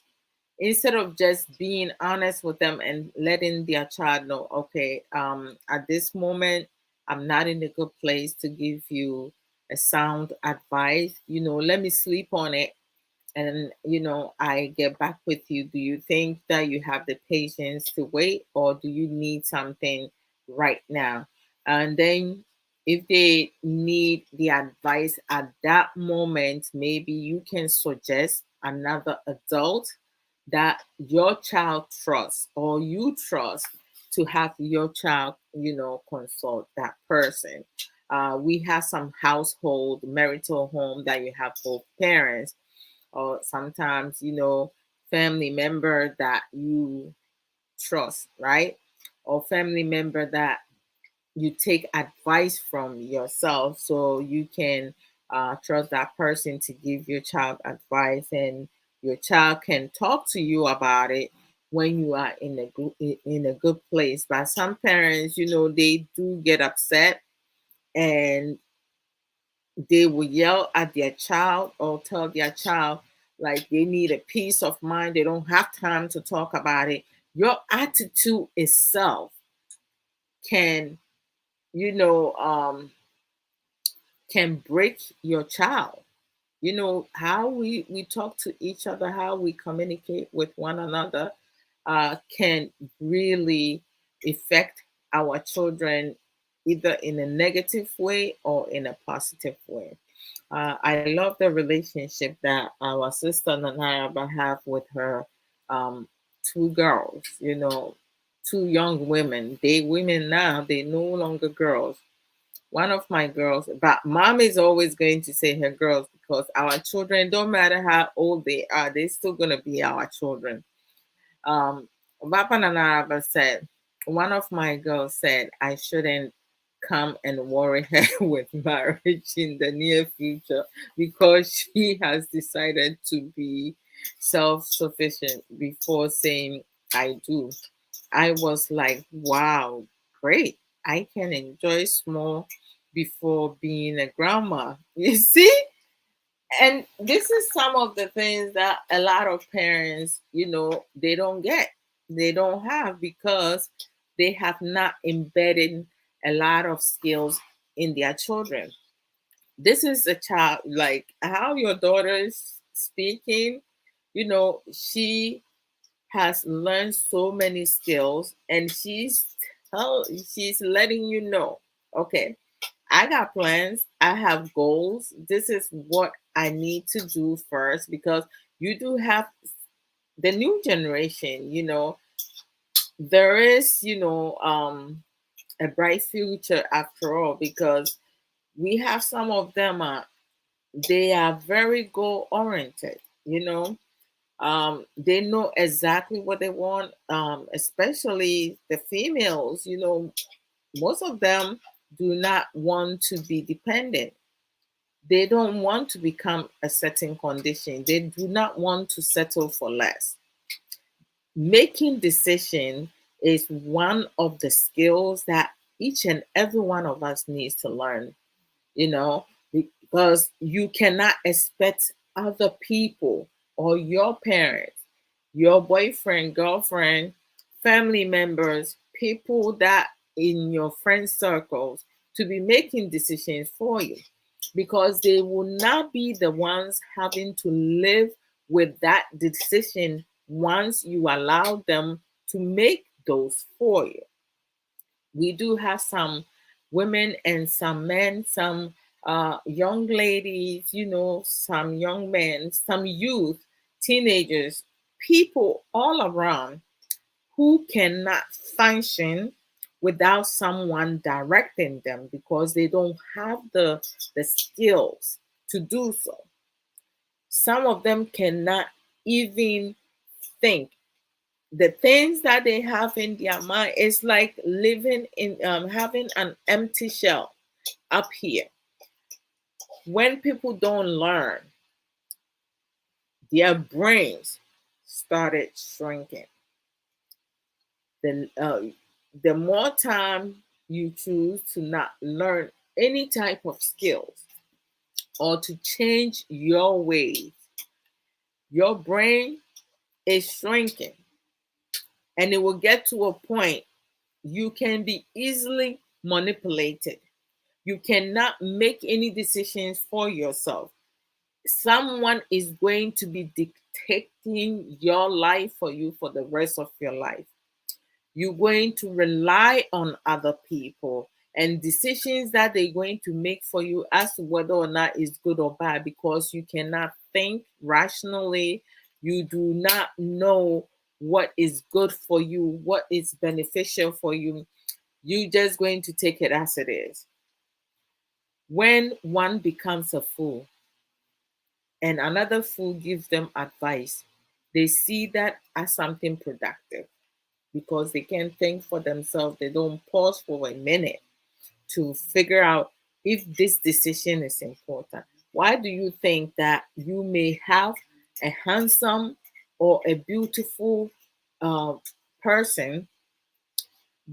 S1: Instead of just being honest with them and letting their child know, okay, at this moment, I'm not in a good place to give you a sound advice. Let me sleep on it, and I get back with you. Do you think that you have the patience to wait, or do you need something right now? And then if they need the advice at that moment, maybe you can suggest another adult that your child trusts, or you trust, to have your child consult that person. We have some household marital home that you have both parents, or sometimes family member that you trust, right? Or family member that you take advice from yourself, so you can trust that person to give your child advice, and your child can talk to you about it when you are in a good place. But some parents, they do get upset, and they will yell at their child or tell their child like they need a peace of mind, they don't have time to talk about it. Your attitude itself can you know can break your child. How we talk to each other, how we communicate with one another, can really affect our children, either in a negative way or in a positive way. I love the relationship that our sister Nanayaba have with her um, two girls, two young women. They women now, they no longer girls. One of my girls, but mom is always going to say her girls because our children, don't matter how old they are, they're still gonna be our children. Um, Bapa Nanaraba said, one of my girls said I shouldn't come and worry her with marriage in the near future because she has decided to be self sufficient before saying I do. I was like, wow, great. I can enjoy small before being a grandma. You see? And this is some of the things that a lot of parents, they don't get, they don't have because they have not embedded a lot of skills in their children. This is a child, like how your daughter is speaking, she has learned so many skills, and she's letting you know, okay, I got plans, I have goals, this is what I need to do first, because you do have the new generation, there is, a bright future after all, because we have some of them, they are very goal oriented, they know exactly what they want, especially the females, most of them do not want to be dependent. They don't want to become a certain condition. They do not want to settle for less. Making decision is one of the skills that each and every one of us needs to learn, you know, because you cannot expect other people or your parents, your boyfriend, girlfriend, family members, people that in your friend circles to be making decisions for you, because they will not be the ones having to live with that decision once you allow them to make those for you. We do have some women and some men, some young ladies, some young men, some youth, teenagers, people all around who cannot function without someone directing them because they don't have the skills to do so. Some of them cannot even think. The things that they have in their mind is like living in having an empty shell up here. When people don't learn, their brains started shrinking. The more time you choose to not learn any type of skills or to change your ways, your brain is shrinking, and it will get to a point you can be easily manipulated. You cannot make any decisions for yourself. Someone is going to be dictating your life for you for the rest of your life. You're going to rely on other people and decisions that they're going to make for you as to whether or not it's good or bad, because you cannot think rationally. You do not know what is good for you, what is beneficial for you. You're just going to take it as it is. When one becomes a fool and another fool gives them advice, they see that as something productive because they can think for themselves. They don't pause for a minute to figure out if this decision is important. Why do you think that you may have a handsome or a beautiful uh, person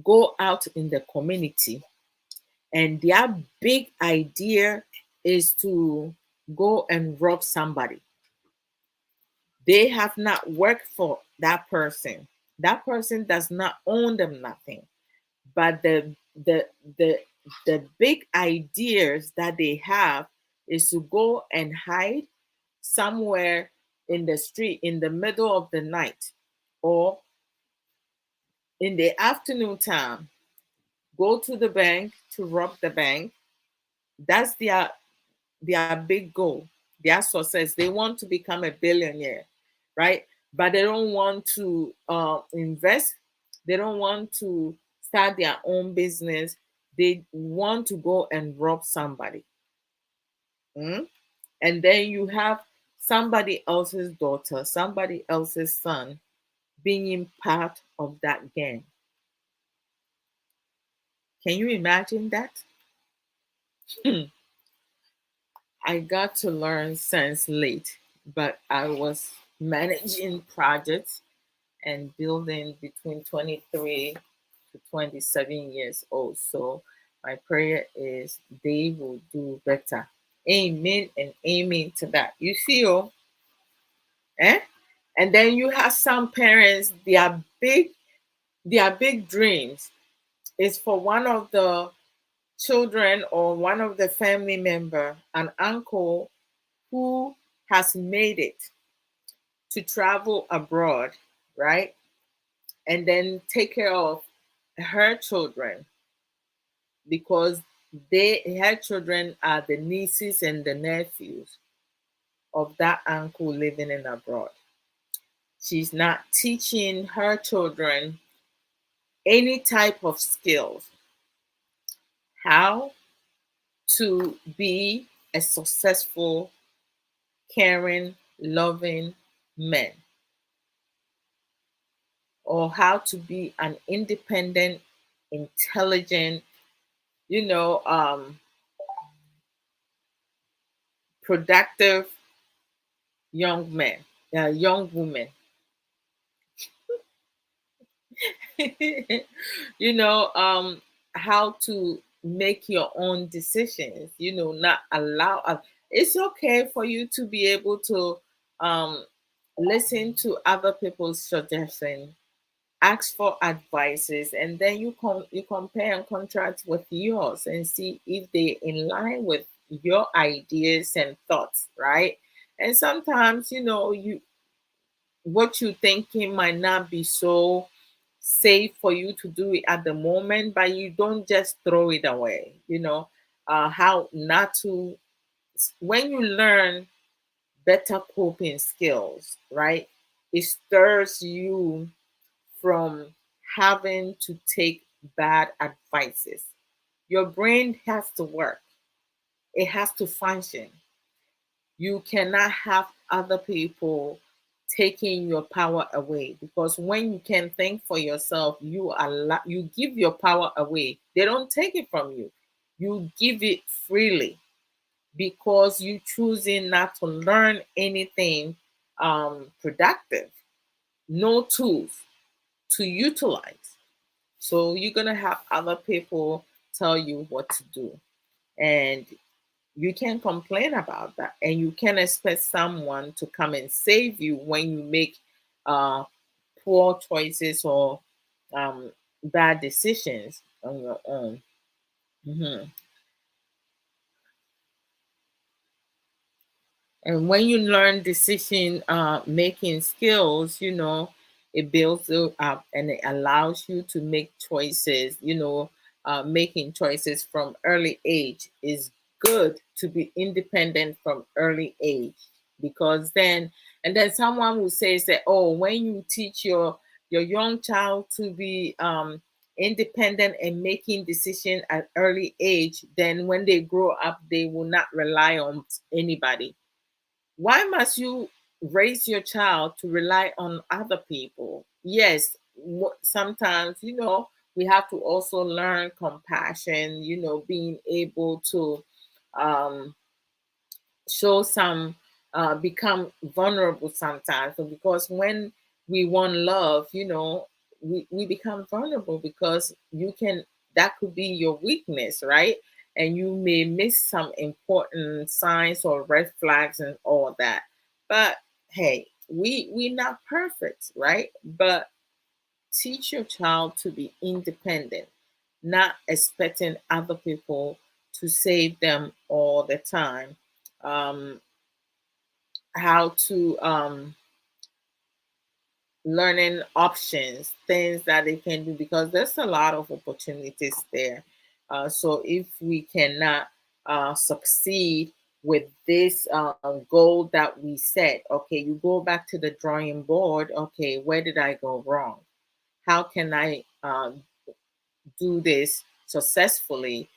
S1: go out in the community, and their big idea is to go and rob somebody? They have not worked for that person. That person does not own them nothing. But the the big ideas that they have is to go and hide somewhere in the street in the middle of the night or in the afternoon time, go to the bank to rob the bank. That's their big goal, their success. They want to become a billionaire, right? But they don't want to invest. They don't want to start their own business. They want to go and rob somebody. Mm? And then you have somebody else's daughter, somebody else's son being part of that gang. Can you imagine that? Hmm. I got to learn sense late, but I was managing projects and building between 23 to 27 years old. So my prayer is they will do better. Amen and amen to that. You see, oh, eh? And then you have some parents, their big dreams is for one of the children or one of the family member, an uncle who has made it to travel abroad, right? And then take care of her children because her children are the nieces and the nephews of that uncle living in abroad. She's not teaching her children any type of skills, how to be a successful, caring, loving man, or how to be an independent, intelligent, you know, productive young man, young woman. you know, how to make your own decisions. Not allow. It's okay for you to be able to um, listen to other people's suggestions, ask for advices, and then you compare and contrast with yours and see if they in line with your ideas and thoughts, right? And sometimes, what you thinking might not be so safe for you to do it at the moment, but you don't just throw it away. How not to. When you learn better coping skills, right, it stirs you from having to take bad advices. Your brain has to work, it has to function. You cannot have other people taking your power away, because when you can think for yourself, you give your power away. They don't take it from you. You give it freely because you choosing not to learn anything productive, no tools to utilize. So you're gonna have other people tell you what to do. And you can complain about that. And you can expect someone to come and save you when you make uh, poor choices or um, bad decisions on your own. Mhm. And when you learn decision making skills, it builds you up and it allows you to make choices. Making choices from early age is good, to be independent from early age, because then someone will say that, oh, when you teach your young child to be independent and making decision at early age, then when they grow up they will not rely on anybody. Why must you raise your child to rely on other people? Yes, sometimes, we have to also learn compassion, being able to um, show some, become vulnerable sometimes. So because when we want love, we become vulnerable, because that could be your weakness, right? And you may miss some important signs or red flags and all that. But hey, we're not perfect, right? But teach your child to be independent, not expecting other people to save them all the time. um, how to learning options, things that they can do, because there's a lot of opportunities there. So if we cannot succeed with this goal that we set, okay, you go back to the drawing board. Okay, where did I go wrong? How can I do this successfully?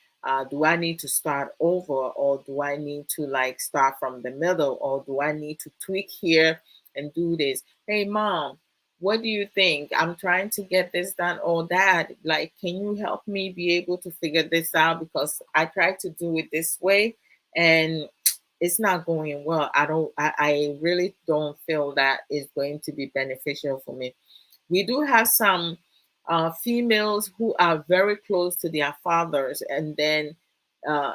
S1: Do I need to start over, or do I need to like start from the middle, or do I need to tweak here and do this? Hey, mom, what do you think? I'm trying to get this done, or dad, like, can you help me be able to figure this out? Because I tried to do it this way and it's not going well. I really don't feel that is going to be beneficial for me. We do have some females who are very close to their fathers, and then uh,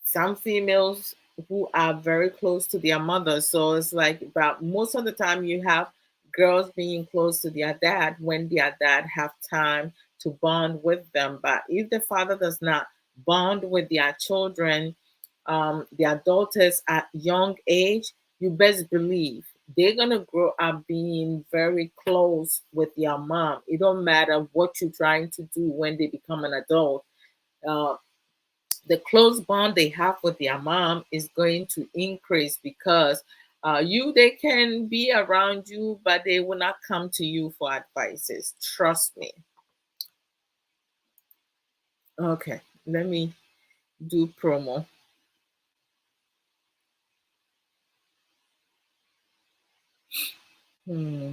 S1: some females who are very close to their mothers. So it's like, but most of the time you have girls being close to their dad when their dad have time to bond with them. But if the father does not bond with their children, their daughters at young age, you best believe they're gonna grow up being very close with their mom. It don't matter what you're trying to do when they become an adult. Uh, the close bond they have with their mom is going to increase because they can be around you, but they will not come to you for advices. Trust me. Okay, let me do promo. Hmm.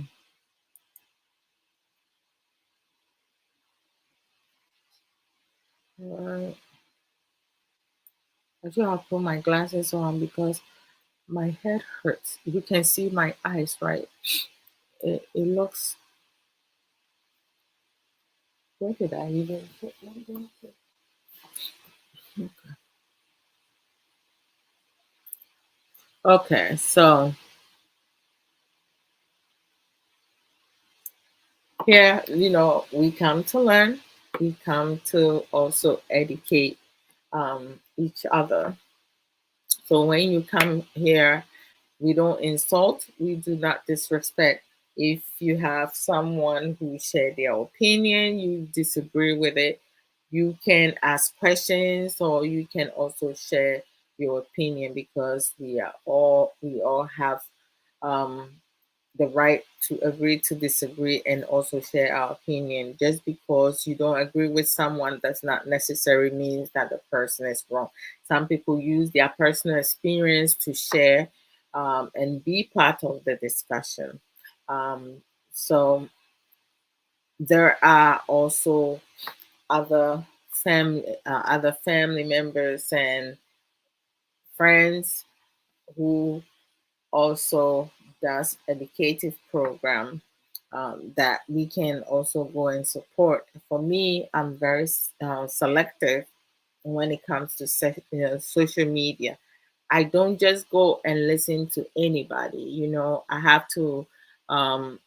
S1: Right. I should have put my glasses on because my head hurts. You can see my eyes, right? It looks. Where did I even put my glasses? Okay, so here, we come to learn, we come to also educate each other. So when you come here, we don't insult, we do not disrespect. If you have someone who share their opinion, you disagree with it, you can ask questions or you can also share your opinion because we all have um, the right to agree to disagree and also share our opinion. Just because you don't agree with someone does not necessarily mean that the person is wrong. Some people use their personal experience to share and be part of the discussion. Um, so there are also other family members and friends who also does educative program that we can also go and support. For me, I'm very selective when it comes to social media. I don't just go and listen to anybody. I have to um,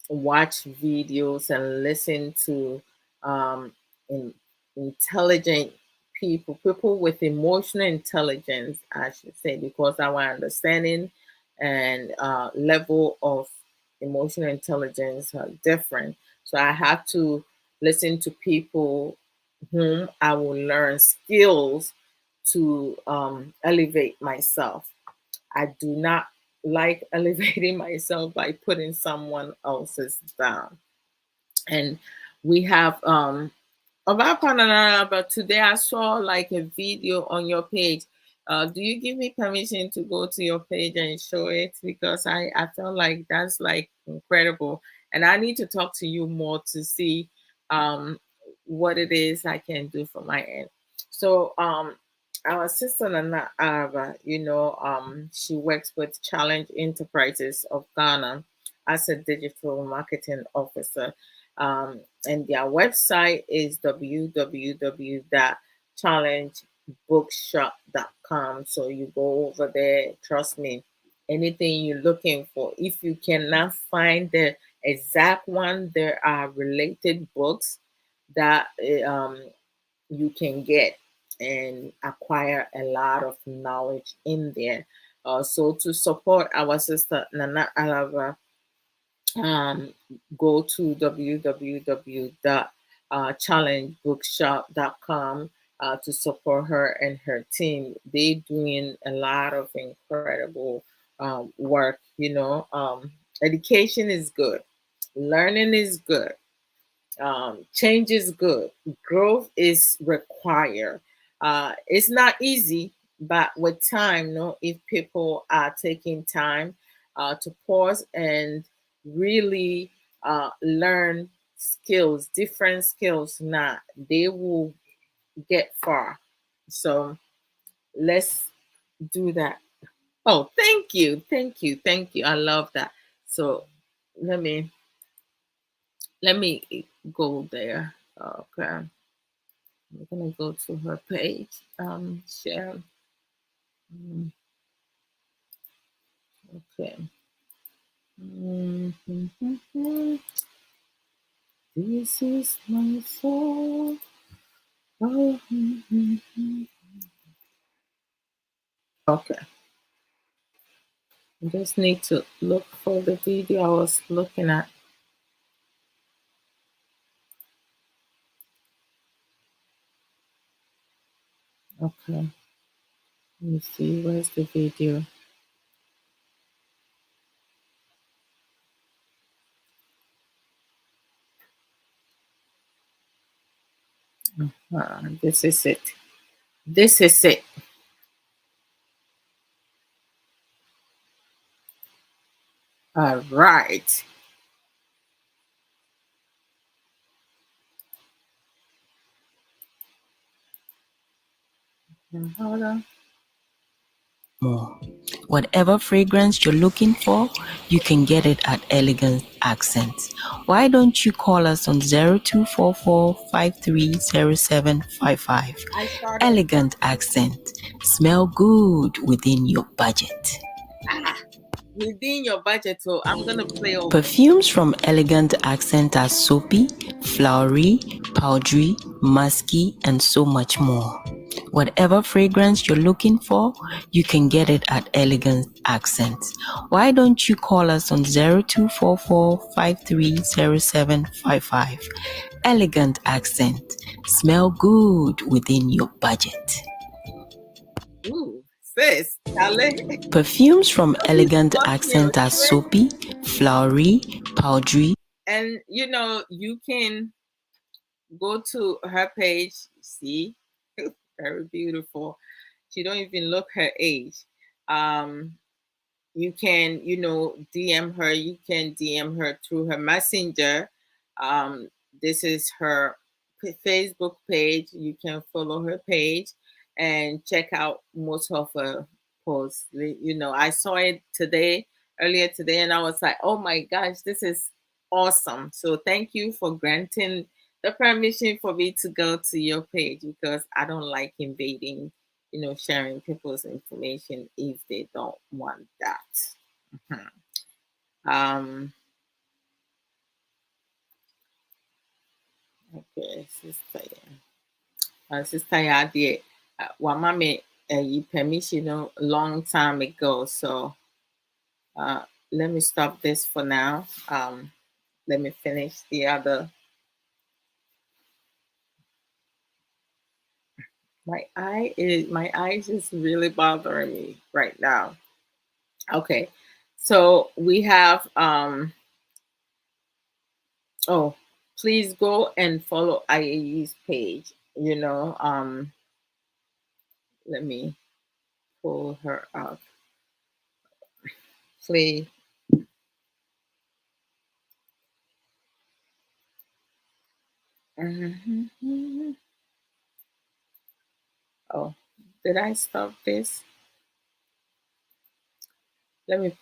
S1: watch videos and listen to um, in, intelligent people with emotional intelligence, I should say, because our understanding and level of emotional intelligence are different. So I have to listen to people whom I will learn skills to elevate myself. I do not like elevating myself by putting someone else's down. And we have about Panana, but today I saw like a video on your page. Do you give me permission to go to your page and show it? Because I felt like that's like incredible. And I need to talk to you more to see um, what it is I can do for my end. So our sister Nana Araba, she works with Challenge Enterprises of Ghana as a digital marketing officer. And their website is www.challengebookshop.com. So you go over there, trust me, anything you're looking for. If you cannot find the exact one, there are related books that you can get and acquire a lot of knowledge in there. So to support our sister Nana Alava, um, go to www.challengebookshop.com to support her and her team. They doing a lot of incredible work. Education is good, learning is good, Change is good. Growth is required. It's not easy, but with time, no, if people are taking time to pause and really learn skills, different skills, now they will get far. So let's do that. Oh, thank you, thank you, thank you. I love that. So let me let me go there. Okay. I'm gonna go to her page. Share. Mm, okay. Mhm. This is my soul. Oh, okay. I just need to look for the video I was looking at. Okay. Let me see. Where's the video? This is it. This is it. All right. Hold on.
S2: More. Whatever fragrance you're looking for, you can get it at Elegant Accents. Why don't you call us on 0244530755?
S1: I started.
S2: Elegant Accent. Smell good within your budget.
S1: Ah, within your budget, so I'm gonna play over.
S2: Perfumes from Elegant Accent are soapy, flowery, powdery, musky, and so much more. Whatever fragrance you're looking for, you can get it at Elegant Accents. Why don't you call us on 0244530755? Elegant Accent. Smell good within your budget.
S1: Ooh, sis, Charlie.
S2: Perfumes from
S1: This
S2: Elegant
S1: got me
S2: Accent are
S1: restrained.
S2: soapy, flowery, powdery.
S1: And you can go to her page. See, very beautiful. She don't even look her age. Um, you can DM her. You can DM her through her messenger. um this is her Facebook page. You can follow her page and check out most of her posts. I saw it today, earlier today, and I was like, oh my gosh, this is awesome. So thank you for granting the permission for me to go to your page, because I don't like invading, sharing people's information if they don't want that. Mhm. Um, okay, sister, sister, yeah, the wamame you permission a long time ago. So uh, let me stop this for now. Let me finish the other. My eyes is really bothering me right now. Okay, so we have oh, please go and follow IAE's page. Let me pull her up. Please. Mhm. Oh, did I stop this? Let me.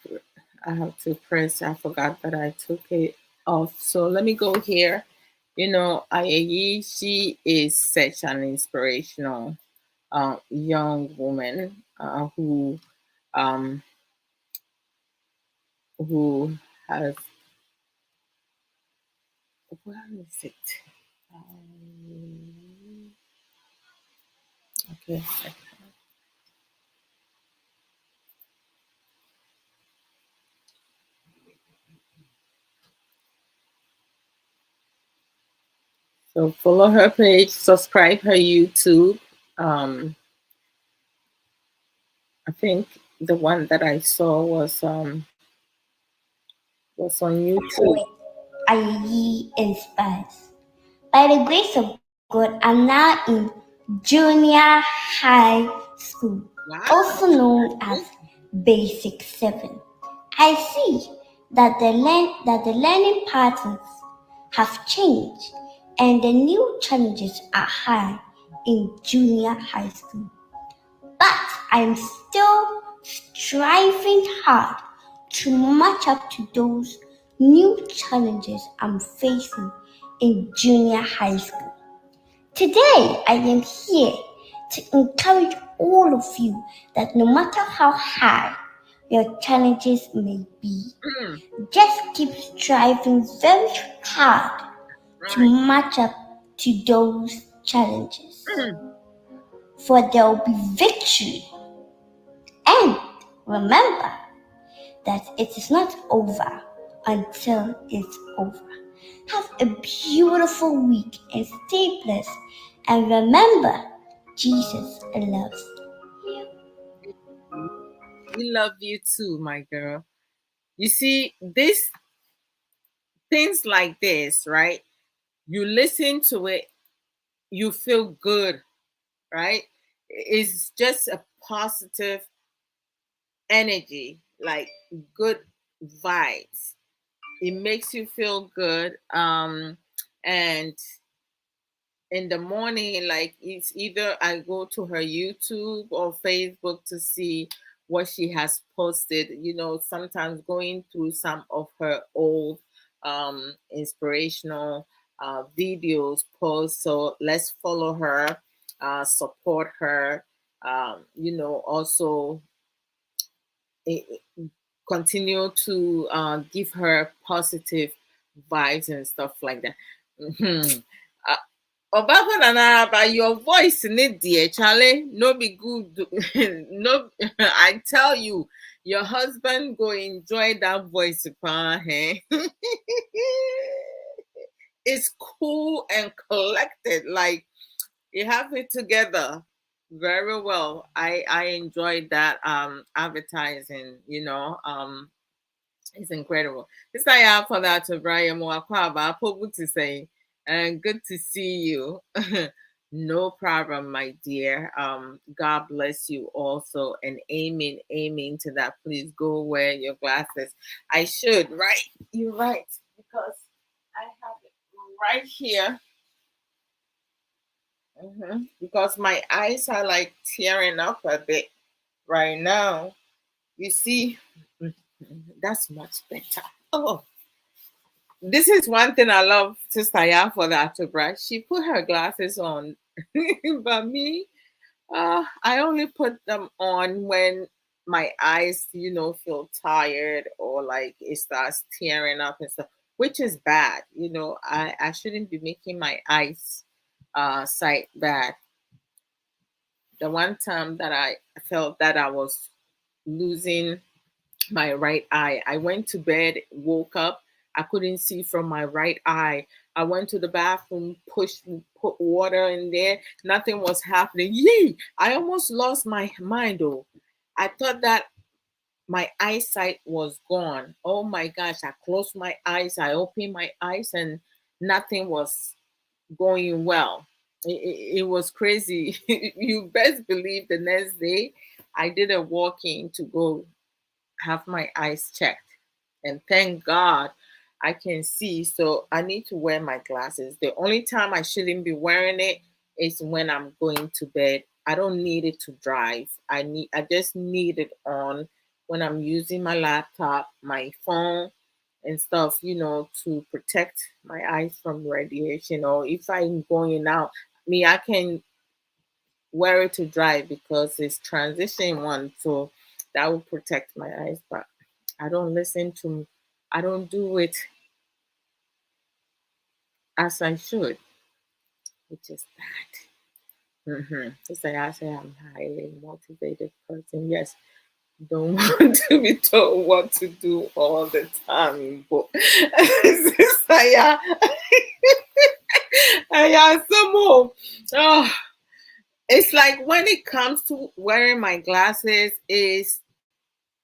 S1: I have to press. I forgot that I took it off. So let me go here. IAE, she is such an inspirational young woman um, who has. Where is it? Okay. So follow her page, subscribe her YouTube. Um, I think the one that I saw was on YouTube.
S3: IE Inspires. By the grace of God, I'm now in junior high school, also
S1: Wow.
S3: known as Basic 7. I see that the learning patterns have changed and the new challenges are high in junior high school. But I'm still striving hard to match up to those new challenges I'm facing in junior high school. Today, I am here to encourage all of you that no matter how high your challenges may be,
S1: Mm,
S3: just keep striving very hard to
S1: right.
S3: match up to those challenges.
S1: Mm,
S3: For there will be victory. And remember that it is not over until it's over. Have a beautiful week and stay blessed. And remember, Jesus loves you.
S1: we love you too, my girl. You see, this things like this, right? You listen to it, you feel good, right? It's just a positive energy, like good vibes. It makes you feel good. And in the morning, like it's either I go to her YouTube or Facebook to see what she has posted. You know, sometimes going through some of her old inspirational videos posts. So let's follow her, support her. You know, also eh, continue to give her positive vibes and stuff like that. Mhm. Obafo Nana, but your voice need dear Charlie, no be good. No, I tell you, your husband go enjoy that voice, pa, eh? It's cool and collected, like you have it together very well. I enjoyed that advertising, you know. It's incredible. It's like out for that to Brian Moakwaba, Pobu to say, and good to see you. No problem, my dear. God bless you also, and amen, amen to that. Please go wear your glasses. I should, right? You're right, because I have it right here. Because my eyes are like tearing up a bit right now. You see, that's much better. Oh, this is one thing I love Sister Ya for that to brush. She put her glasses on, but me, I only put them on when my eyes, you know, feel tired or like it starts tearing up and stuff, which is bad. You know, I shouldn't be making my eyes sight bad. The one time that I felt that I was losing my right eye. I went to bed, woke up, I couldn't see from my right eye. I went to the bathroom, put water in there, nothing was happening. Yee! I almost lost my mind though. I thought that my eyesight was gone. Oh my gosh, I closed my eyes, I opened my eyes, and nothing was going well. It was crazy. You best believe the next day I did a walk in to go have my eyes checked. And thank God I can see. So I need to wear my glasses. The only time I shouldn't be wearing it is when I'm going to bed. I don't need it to drive. I just need it on when I'm using my laptop, my phone and stuff, you know, to protect my eyes from radiation. Or if I'm going out, me, I can wear it to drive because it's transition one, so that will protect my eyes. But I don't listen to, I don't do it as I should, which is bad. Just like I say, I'm a highly motivated person. Yes, don't want to be told what to do all the time, but yeah, yeah, some more. Oh, it's like when it comes to wearing my glasses, is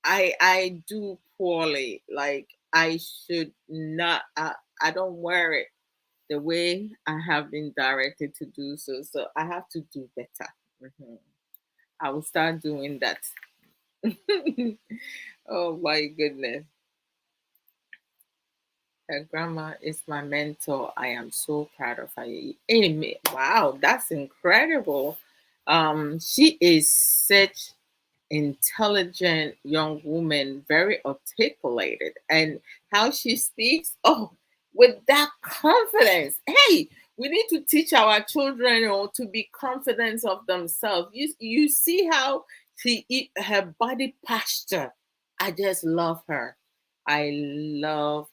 S1: I do poorly. Like I should not. I don't wear it. the way I have been directed to do so. So I have to do better. Mhm. I will start doing that. Oh my goodness. Her grandma is my mentor. I am so proud of her. Amy, wow, that's incredible. She is such intelligent young woman, very articulated, and how she speaks, oh, with that confidence. Hey, we need to teach our children, to be confident of themselves. You see how her body posture. I just love her. I love,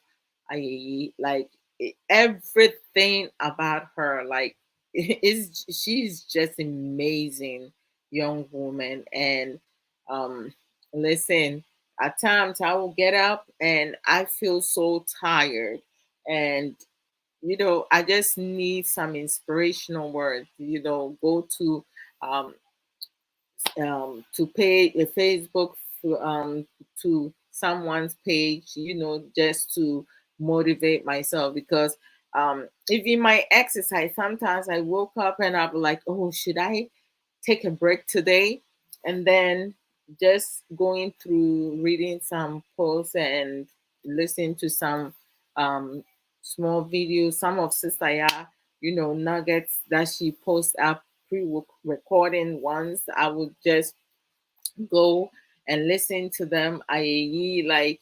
S1: I like everything about her. Like is she's just amazing young woman. And um listen, at times I will get up and I feel so tired, and I just need some inspirational words. Go to pay a Facebook to someone's page, just to motivate myself. Because even my exercise, sometimes I woke up and I'm like, oh, should I take a break today? And then just going through reading some posts and listening to some um, small videos, some of Sister Ya, nuggets that she posts up, pre-recording ones. I would just go and listen to them. I like,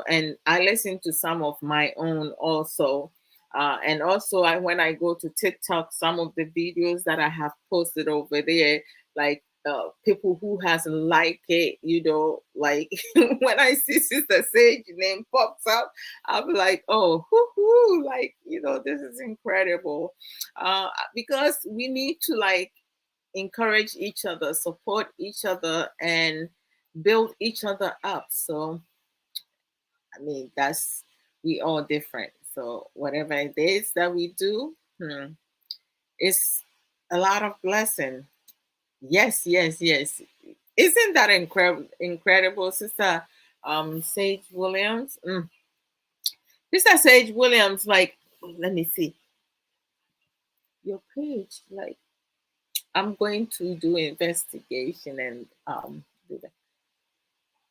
S1: and I listen to some of my own also. And also, when I go to TikTok, some of the videos that I have posted over there, like people who has liked it, like when I see Sister Sage name pops up, I'll be like, oh, hoo, like, this is incredible. Because we need to like encourage each other, support each other, and build each other up. So, I mean, we all different. So, whatever it is that we do, it's a lot of blessing. Yes, yes, yes. Isn't that incredible, Sister Sage Williams? Sister Sage Williams, like, let me see your page. Like, I'm going to do investigation and do that.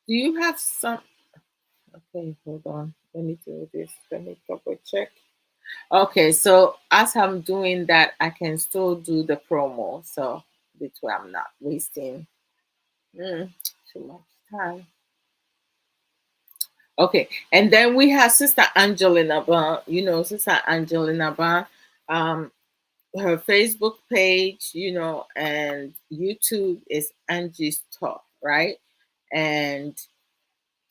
S1: Do you have some? Okay, hold on. Let me do this. Let me double check. Okay, so as I'm doing that, I can still do the promo. So this way I'm not wasting mm, too much time. Okay, and then we have Sister Angelina Ba. Sister Angelina Ba. Her Facebook page, and YouTube is Angie's Talk, right? And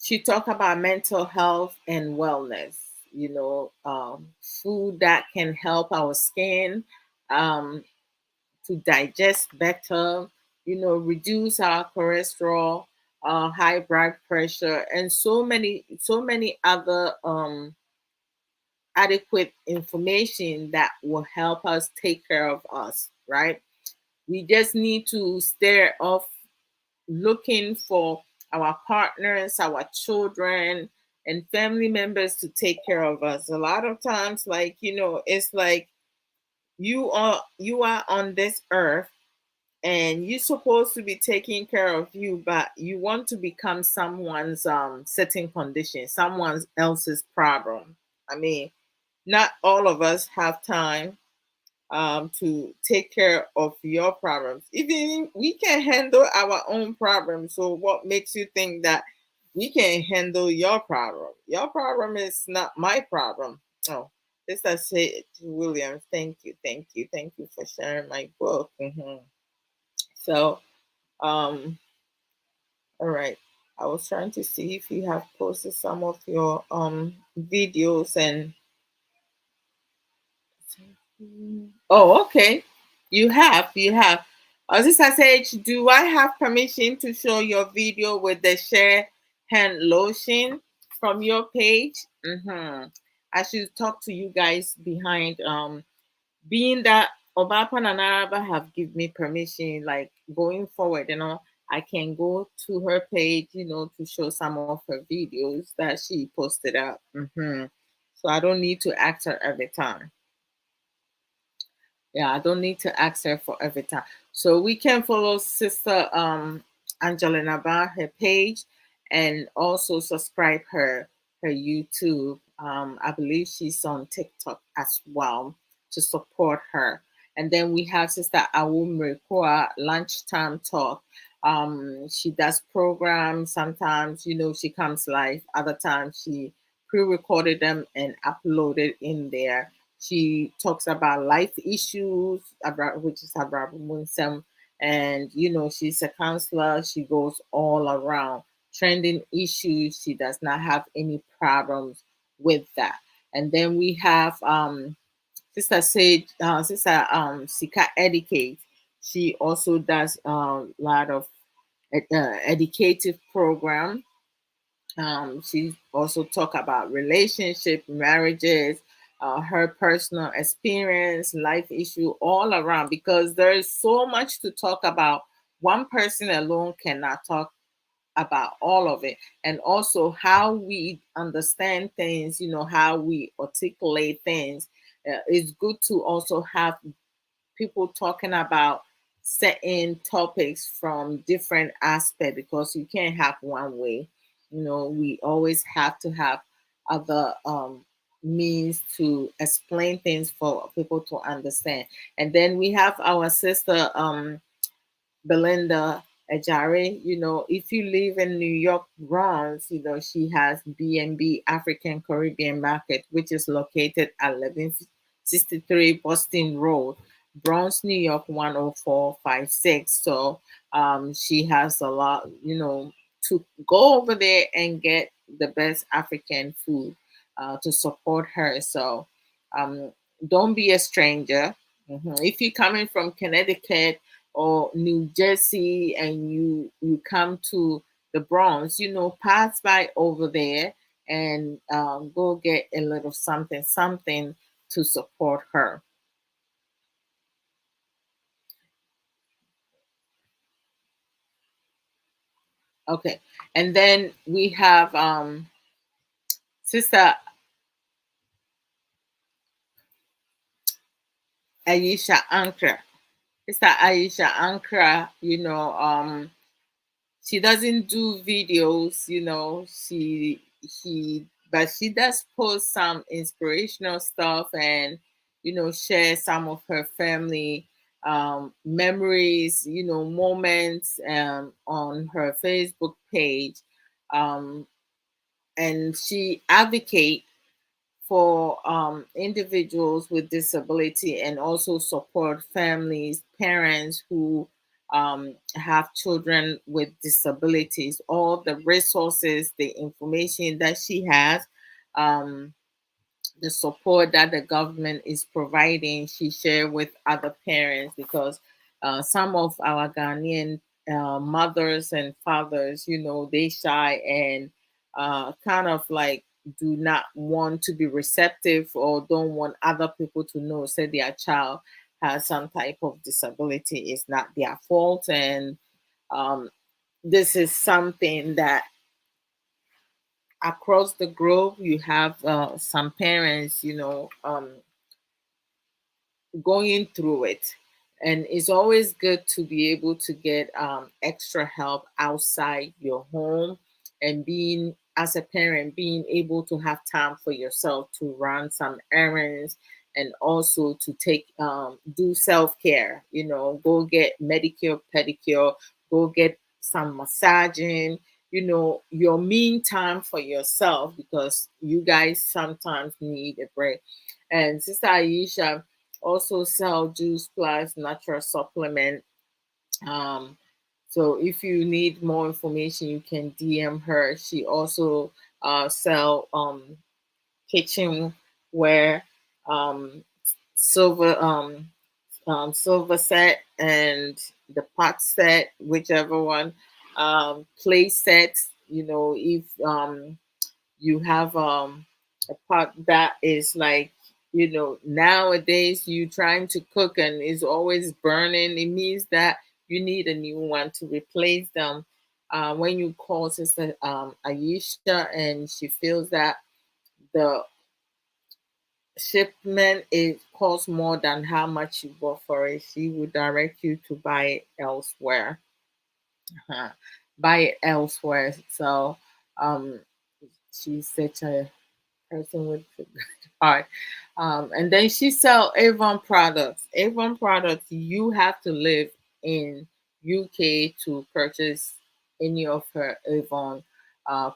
S1: she talked about mental health and wellness, food that can help our skin um, to digest better, reduce our cholesterol, high blood pressure, and so many other adequate information that will help us take care of us, right? We just need to stare off looking for our partners, our children, and family members to take care of us. A lot of times, like, it's like you are on this earth and you're supposed to be taking care of you, but you want to become someone's certain condition, someone else's problem. I mean, not all of us have time to take care of your problems. Even we can handle our own problems. So what makes you think that we can handle your problem? Your problem is not my problem. Oh, this I say to William. Thank you, thank you, thank you for sharing my book. So, all right. I was trying to see if you have posted some of your videos and oh, okay. You have. Sister Sage, do I have permission to show your video with the share hand lotion from your page? I should talk to you guys behind. Being that Obapa and Araba have given me permission, like going forward, I can go to her page, to show some of her videos that she posted up. So I don't need to ask her every time. Yeah, I don't need to ask her for every time. So we can follow Sister Angelina Ba, her page, and also subscribe her YouTube. I believe she's on TikTok as well to support her. And then we have Sister Awumrekoa Lunchtime Talk. She does programs. Sometimes, she comes live. Other times she pre-recorded them and uploaded in there. She talks about life issues, about which is Abrabo Nsem, and she's a counselor. She goes all around trending issues. She does not have any problems with that. And then we have Sister Sika Educate. She also does a lot of educative program. She also talk about relationship, marriages, her personal experience, life issue, all around, because there is so much to talk about. One person alone cannot talk about all of it. And also how we understand things, how we articulate things. It's good to also have people talking about certain topics from different aspects, because you can't have one way. We always have to have other means to explain things for people to understand. And then we have our sister Belinda Ajari. If you live in New York, Bronx, she has B&B African Caribbean Market, which is located at 1163 Boston Road, Bronx, New York 10456. So she has a lot, to go over there and get the best African food to support her. So um, don't be a stranger. If you're coming from Connecticut or New Jersey and you come to the Bronx, pass by over there and go get a little something to support her. Okay, and then we have Sister Aisha Ankra. Sister Aisha Ankra, she doesn't do videos, but she does post some inspirational stuff, and share some of her family memories, moments on her Facebook page. um, and she advocate for individuals with disability, and also support families, parents who have children with disabilities. All the resources, the information that she has, um, the support that the government is providing, she share with other parents, because some of our Ghanaian mothers and fathers, they shy and kind of like do not want to be receptive, or don't want other people to know, say their child has some type of disability. It's not their fault. And um, this is something that across the globe you have some parents, going through it. And it's always good to be able to get extra help outside your home, and being, as a parent, being able to have time for yourself to run some errands, and also to take do self-care, go get medicure, pedicure, go get some massaging, your mean time for yourself, because you guys sometimes need a break. And Sister Aisha also sell juice plus natural supplement. Um, so if you need more information, you can DM her. She also sell kitchenware, um, silver silver set, and the pot set, whichever one. Play sets. If you have a pot that is like, nowadays you trying to cook and is always burning, it means that you need a new one to replace them. When you call Sister Aisha, and she feels that the shipment, it costs more than how much you bought for it, she would direct you to buy it elsewhere. uh, buy it elsewhere. So um she's such a person with a good heart. And then she sell Avon products. Avon products, you have to live in UK to purchase any of her Avon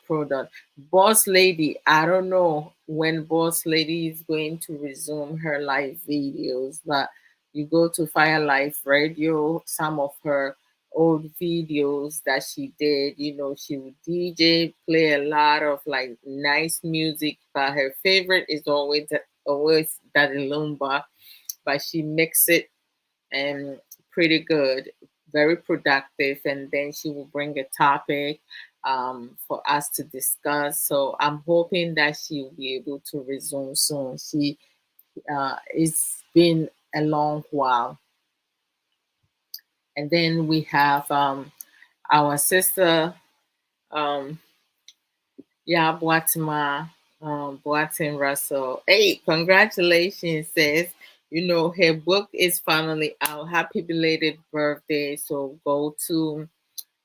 S1: product. Boss Lady, I don't know when Boss Lady is going to resume her live videos, but you go to Fire Life Radio, some of her old videos that she did, she would DJ, play a lot of like nice music, but her favorite is always Daddy Lumba, but she mix it and pretty good, very productive, and then she will bring a topic for us to discuss. So I'm hoping that she will be able to resume soon. It's been a long while. And then we have our sister, um, Boatima, Boatin Russell. Hey, congratulations, sis. Her book is finally out. Happy belated birthday. So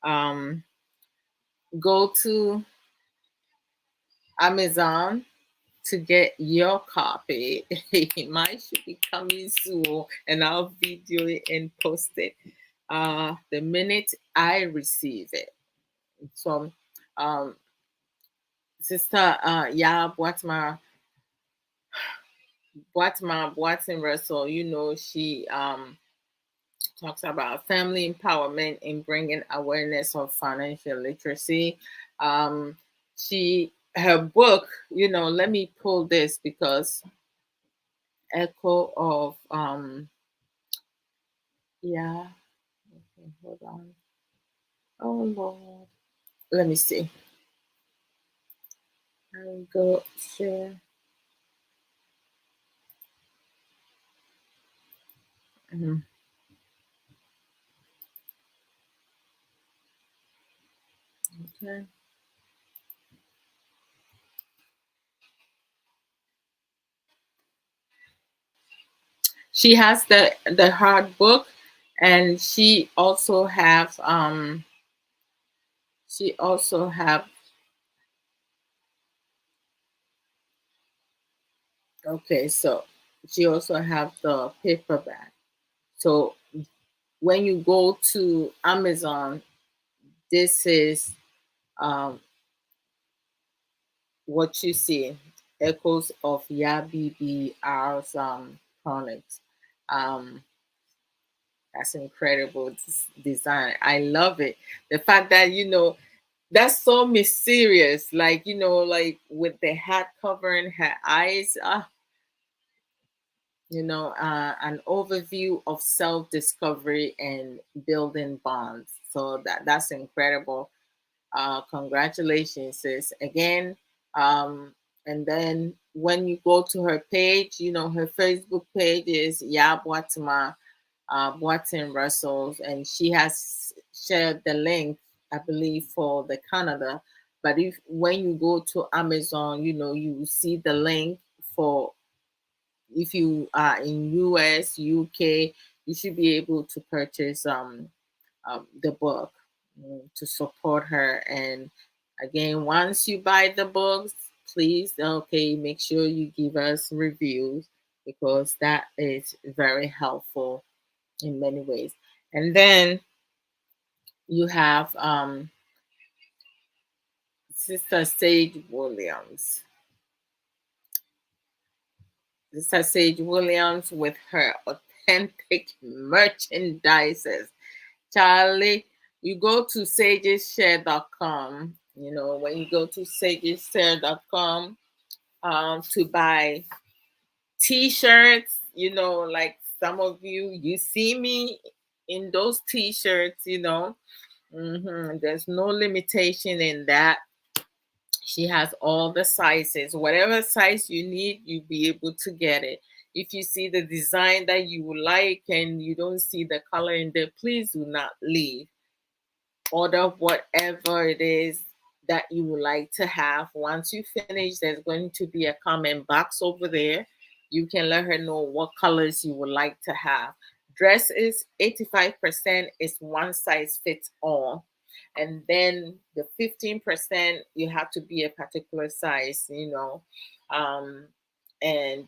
S1: um go to Amazon to get your copy. Mine should be coming soon, and I'll video it and post it the minute I receive it. So um sister Boatin Russell, she talks about family empowerment and bringing awareness of financial literacy. Her book, let me pull this because echo of yeah. Okay, hold on. Oh Lord, let me see. I'll go share. Mhm. Okay. She has the hard book, and she also have okay, so she also have the paperback. So when you go to Amazon, this is um, what you see: echoes of Yabibi chronics. Um, that's incredible design. I love it. The fact that that's so mysterious, like like with the hat covering her eyes. An overview of self-discovery and building bonds. So that's incredible. Congratulations, sis. Again, and then when you go to her page, her Facebook page is Boatima Boatin Russells, and she has shared the link, I believe, for the Canada. But if when you go to Amazon, you see the link for if you are in US, UK, you should be able to purchase the book to support her. And again, once you buy the books, please, okay, make sure you give us reviews because that is very helpful in many ways. And then you have Sister Sage Williams. Sister Sage Williams with her authentic merchandises. Charlie, you go to sageshare.com. When you go to sageshare.com to buy t-shirts, like some of you see me in those t-shirts, there's no limitation in that. She has all the sizes. Whatever size you need, you'll be able to get it. If you see the design that you would like and you don't see the color in there, please do not leave. Order whatever it is that you would like to have. Once you finish, there's going to be a comment box over there. You can let her know what colors you would like to have. Dresses, 85% is one size fits all. And then the 15%, you have to be a particular size. Um, and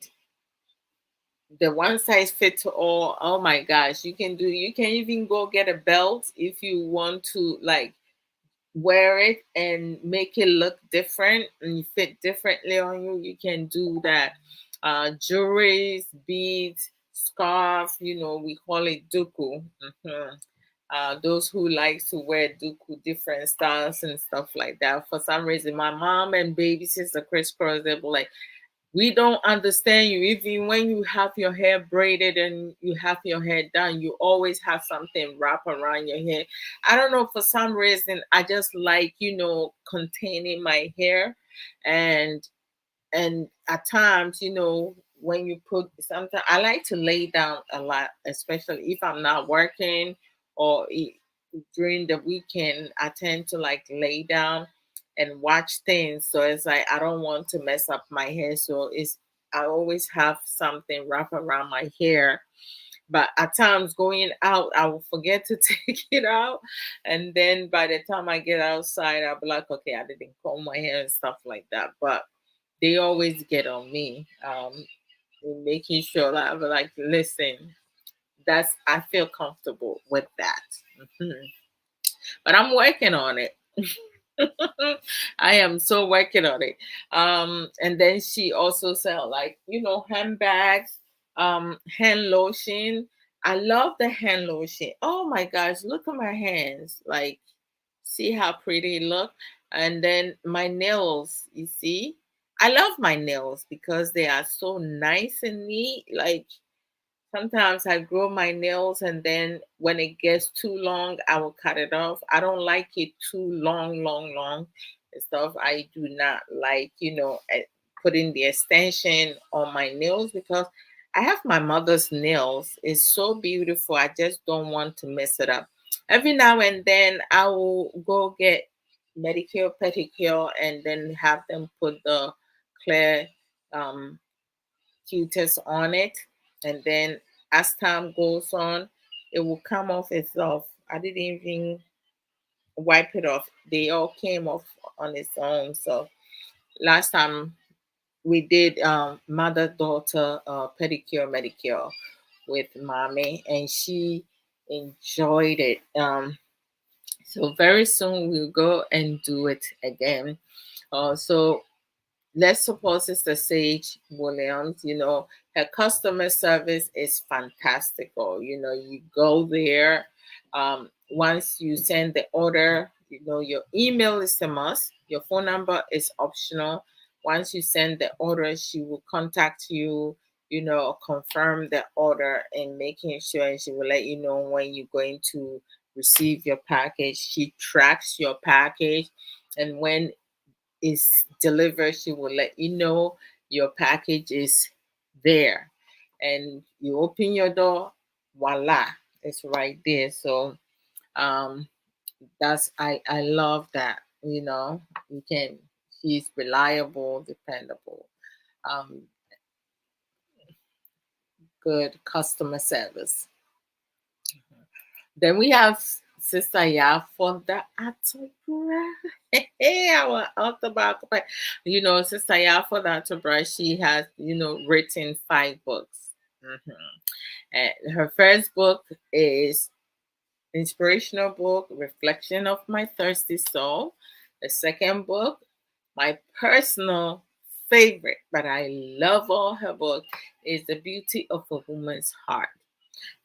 S1: the one size fits all, oh my gosh, you can even go get a belt if you want to, like, wear it and make it look different and fit differently on you. You can do that. Jewelry, beads, scarf, we call it duku. Those who like to wear duku, different styles and stuff like that. For some reason, my mom and baby sister crisscross, they'll be like, we don't understand you. Even when you have your hair braided and you have your hair done, you always have something wrap around your hair. I don't know, for some reason, I just like, containing my hair. And at times, when you put, sometimes I like to lay down a lot, especially if I'm not working, or during the weekend. I tend to like lay down and watch things, so it's like I don't want to mess up my hair, so it's I always have something wrap around my hair. But at times going out, I will forget to take it out. And then by the time I get outside, I'll be like, okay, I didn't comb my hair and stuff like that. But they always get on me, in making sure that I'm like, listen, I feel comfortable with that. Mhm. But I'm working on it. I am so working on it. And then she also sell, like, handbags, hand lotion. I love the hand lotion. Oh my gosh, look at my hands. Like, see how pretty it look. And then my nails, you see? I love my nails because they are so nice and neat. Like, sometimes I grow my nails, and then when it gets too long, I will cut it off. I don't like it too long, long, long and stuff. I do not like, putting the extension on my nails, because I have my mother's nails. It's so beautiful. I just don't want to mess it up. Every now and then, I will go get Medicare, pedicure, and then have them put the clear, um, Q-tips on it, and then as time goes on, it will come off itself. I didn't even wipe it off. They all came off on its own. So last time we did, mother daughter, pedicure medicure with mommy, and she enjoyed it. So very soon we'll go and do it again. So let's suppose Sister Sage Williams, her customer service is fantastical. You go there. Once you send the order, your email is a must. Your phone number is optional. Once you send the order, she will contact you, confirm the order and making sure, and she will let you know when you're going to receive your package. She tracks your package, and when is delivered, she will let you know your package is there. And you open your door, voila, it's right there. So um that's I love that. You can she's reliable, dependable, um, good customer service. Then we have Sister Ya for the Atobra. Hey, our autobiography. Sister Ya for the Atobra, she has, written 5 books. And her first book is inspirational book, Reflection of My Thirsty Soul. The second book, my personal favorite, but I love all her books, is The Beauty of a Woman's Heart.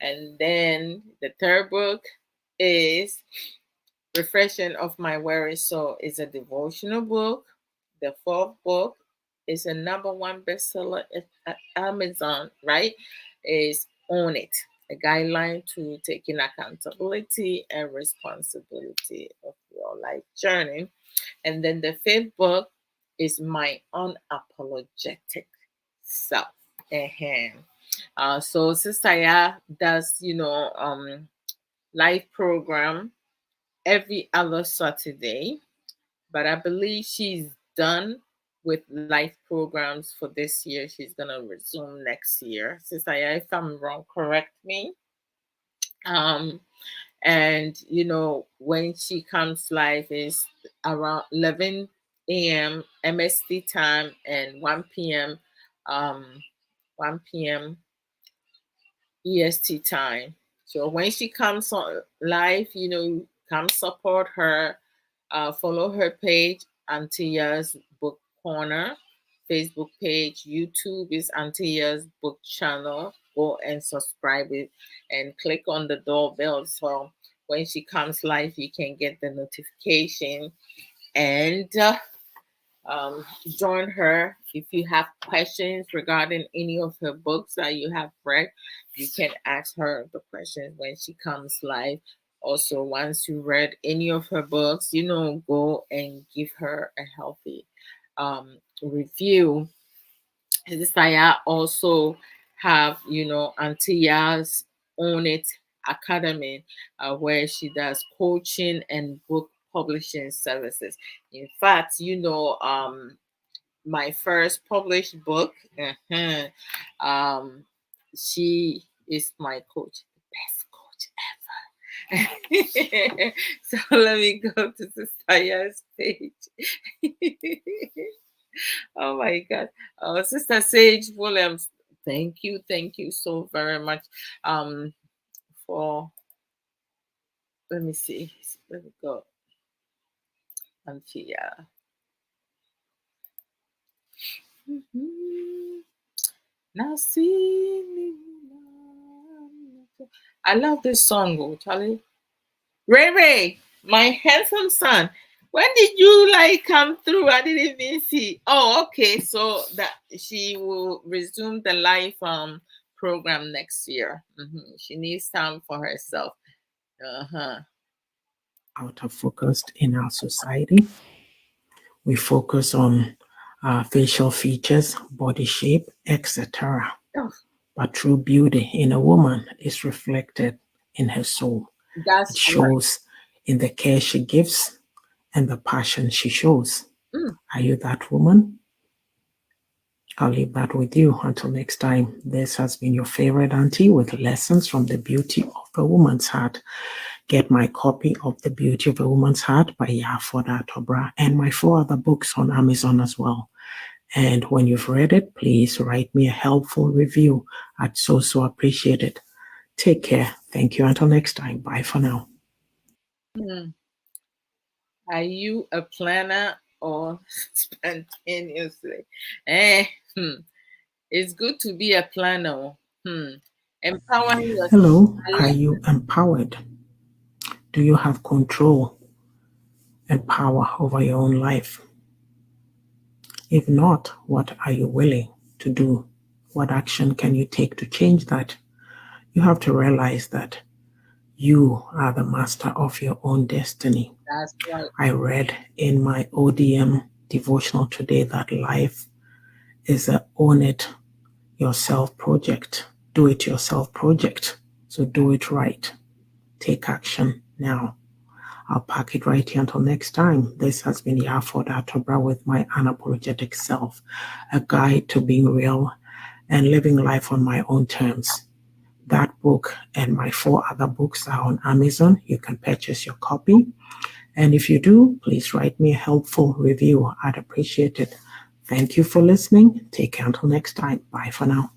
S1: And then the third book is Reflection of My Weary Soul. It's a devotional book. The fourth book is a number one bestseller at Amazon, right? Is Own It, a guideline to taking accountability and responsibility of your life journey. And then the fifth book is My Unapologetic Self. Ahem. So Sister Ya does, live program every other Saturday, but I believe she's done with life programs for this year. She's gonna resume next year. Sister, if I'm wrong, correct me. Um, and when she comes live is around 11 a.m. MST time and 1 p.m. um 1 p.m. EST time. So when she comes on live, come support her, follow her page, Antia's Book Corner, Facebook page, YouTube is Antia's Book Channel. Go and subscribe it and click on the doorbell so when she comes live, you can get the notification and join her. If you have questions regarding any of her books that you have read, you can ask her the questions when she comes live. Also, once you read any of her books, go and give her a healthy review. Saya also have, Antia's Own It Academy, where she does coaching and book publishing services. In fact, my first published book. Um, she is my coach, the best coach ever. So let me go to Sister's page. Oh my God. Oh, Sister Sage Williams, thank you so very much. For let me see, let me go. Antia. Now see me. I love this song, oh Charlie. Ray Ray, my handsome son. When did you come through? I didn't even see. Oh, okay. So that she will resume the live program next year. She needs time for herself. Uh-huh.
S4: Out of focus in our society. We focus on facial features, body shape, etc.
S1: Oh,
S4: But true beauty in a woman is reflected in her soul.
S1: that's
S4: It
S1: right.
S4: shows in the care she gives and the passion she shows. Are you that woman? I'll leave that with you until next time. This has been your favorite auntie with lessons from the beauty of a woman's heart. Get my copy of The Beauty of a Woman's Heart by Yafoda Tobra and my 4 other books on Amazon as well. And when you've read it, please write me a helpful review. I'd so appreciate it. Take care. Thank you. Until next time. Bye for now.
S1: Hmm. Are you a planner or spontaneously? It's good to be a planner. Empowering yourself.
S4: Hello. Are you empowered? Do you have control and power over your own life? If not, what are you willing to do? What action can you take to change that? You have to realize that you are the master of your own destiny.
S1: That's right.
S4: I read in my ODM devotional today that life is a own it yourself project, do it yourself project. So do it right. Take action now. I'll pack it right here until next time. This has been Yafod Atobra with my unapologetic self, a guide to being real and living life on my own terms. That book and my 4 other books are on Amazon. You can purchase your copy. And if you do, please write me a helpful review. I'd appreciate it. Thank you for listening. Take care until next time. Bye for now.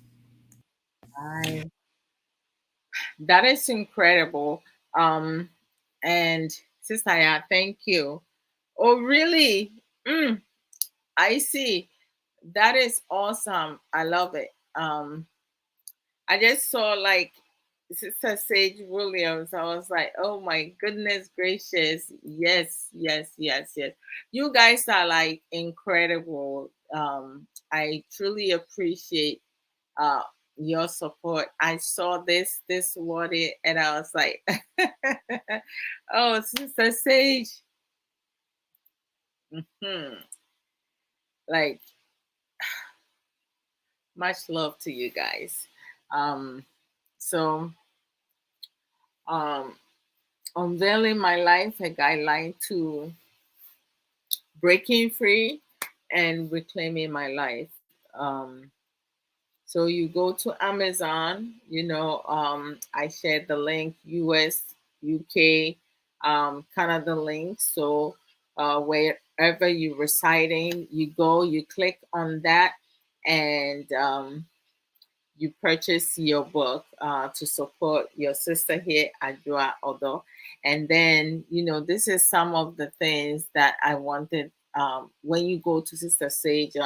S1: Bye. That is incredible. And Sister, thank you. Oh, really? I see. That is awesome. I love it. I just saw Sister Sage Williams. I was like, oh my goodness gracious. Yes, yes, yes, yes. You guys are incredible. I truly appreciate uh your support. I saw this wording and I was like, oh, Sister Sage. hmm Like, much love to you guys. Um, so um unveiling my life, a guideline to breaking free and reclaiming my life. So you go to Amazon, I shared the link, US, UK, Canada link. So wherever you're residing, you go, you click on that, and you purchase your book to support your sister here at Joa Odo. And then, this is some of the things that I wanted. When you go to Sister Sage,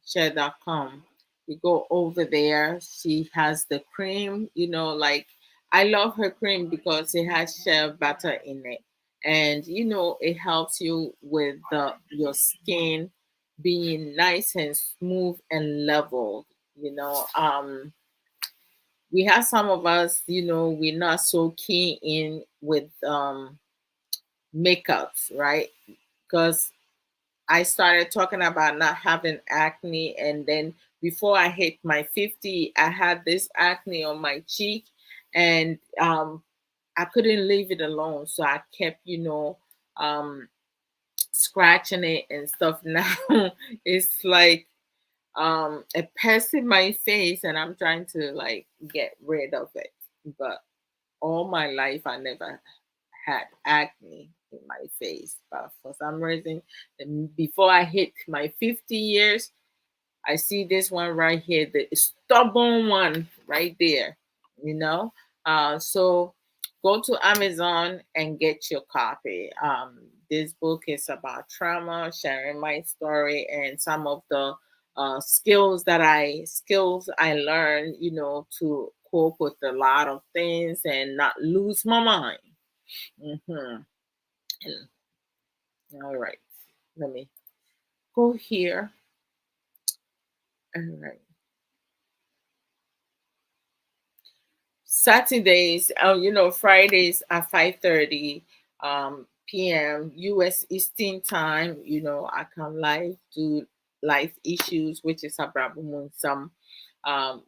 S1: share.com, you go over there. She has the cream, like I love her cream because it has shea butter in it. And, it helps you with your skin being nice and smooth and level. We have some of us, we're not so keen in with makeups, right? Because I started talking about not having acne, and then before I hit my 50, I had this acne on my cheek, and I couldn't leave it alone. So I kept, um, scratching it and stuff. Now it's like a pest in my face, and I'm trying to like get rid of it. But all my life I never had acne in my face, but for some reason, before I hit my 50 years, I see this one right here, the stubborn one right there, you know. So go to Amazon and get your copy. This book is about trauma, sharing my story, and some of the skills I learned, to cope with a lot of things and not lose my mind. Mm-hmm. All right, let me go here. All right. Saturdays, Fridays at 5:30 p.m. US Eastern time. I come live to life issues, which is Abrabo Nsem.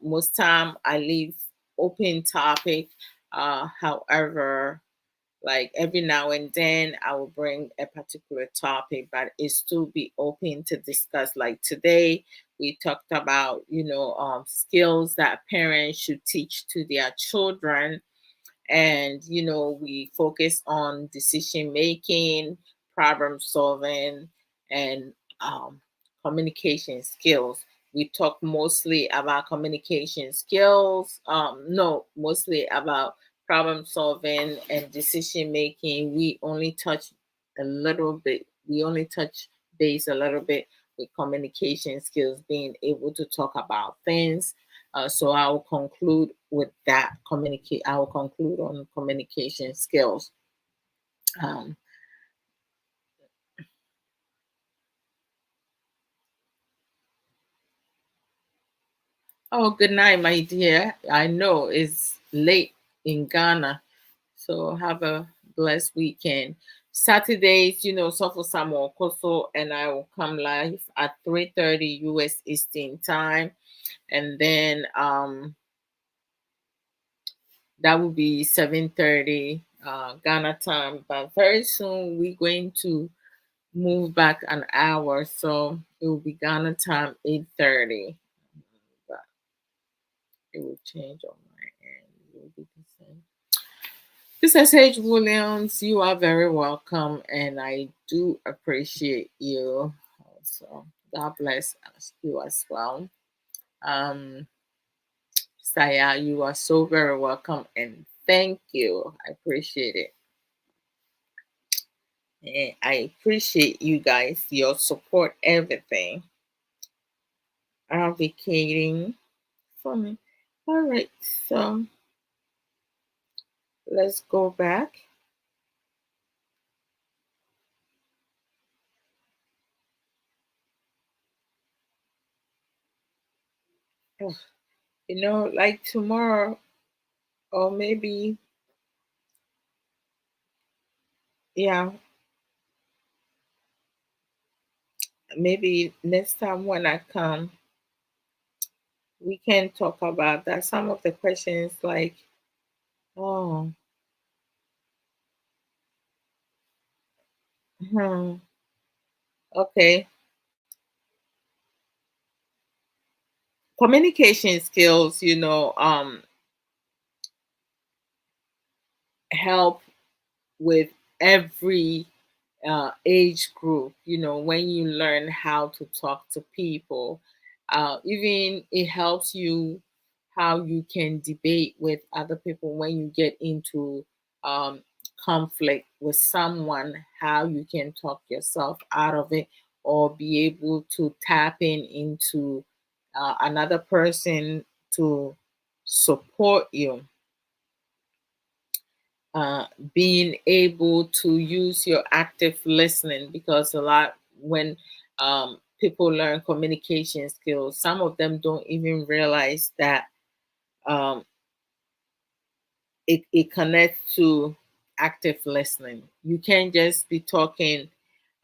S1: Most time I leave open topic. However, like every now and then I will bring a particular topic, but it still be open to discuss. Like today, we talked about skills that parents should teach to their children, and we focus on decision making, problem solving, and um, communication skills. We talk mostly about communication skills, no, mostly about problem solving and decision making. We only touch base a little bit with communication skills, being able to talk about things. So I will conclude with that. I will conclude on communication skills. Um, oh, good night, my dear. I know it's late in Ghana, so have a blessed weekend. Saturdays, Suffer Samuel Koso and I will come live at 3:30 US Eastern time, and then that will be 7:30 Ghana time. But very soon we're going to move back an hour, so it will be Ghana time 8:30. But it will change on my end. It will be the same. This is H. Williams. You are very welcome, and I do appreciate you. So God bless you as well. Um, Saya, you are so very welcome, and thank you. I appreciate it. And I appreciate you guys, your support, everything, advocating for me. All right, so let's go back. Ugh, like tomorrow, or maybe, yeah, maybe next time when I come, we can talk about that. Some of the questions, like, oh, hmm, Okay. Communication skills, help with every age group. When you learn how to talk to people, even it helps you how you can debate with other people when you get into um, conflict with someone, how you can talk yourself out of it or be able to tap into another person to support you, uh, being able to use your active listening, because a lot when people learn communication skills, some of them don't even realize that um, it connects to active listening. You can't just be talking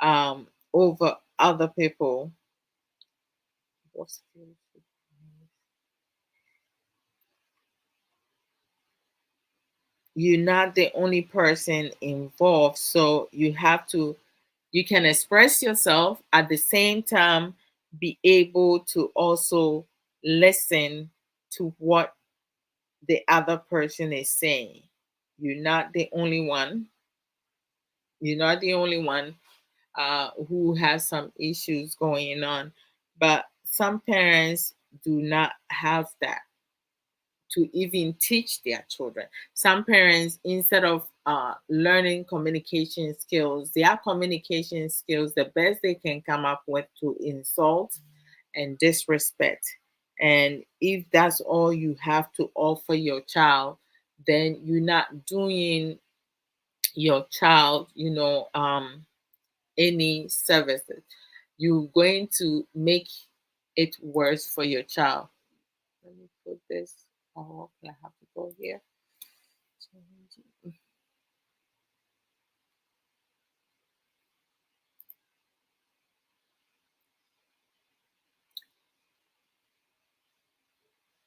S1: over other people. What's You're not the only person involved, so you can express yourself at the same time, be able to also listen to what the other person is saying. You're not the only one. You're not the only one who has some issues going on, but some parents do not have that to even teach their children. Some parents, instead of learning communication skills, their communication skills, the best they can come up with to insult and disrespect. And if that's all you have to offer your child, then you're not doing your child, any services. You're going to make it worse for your child. Let me put this. Oh, okay, I have to go here.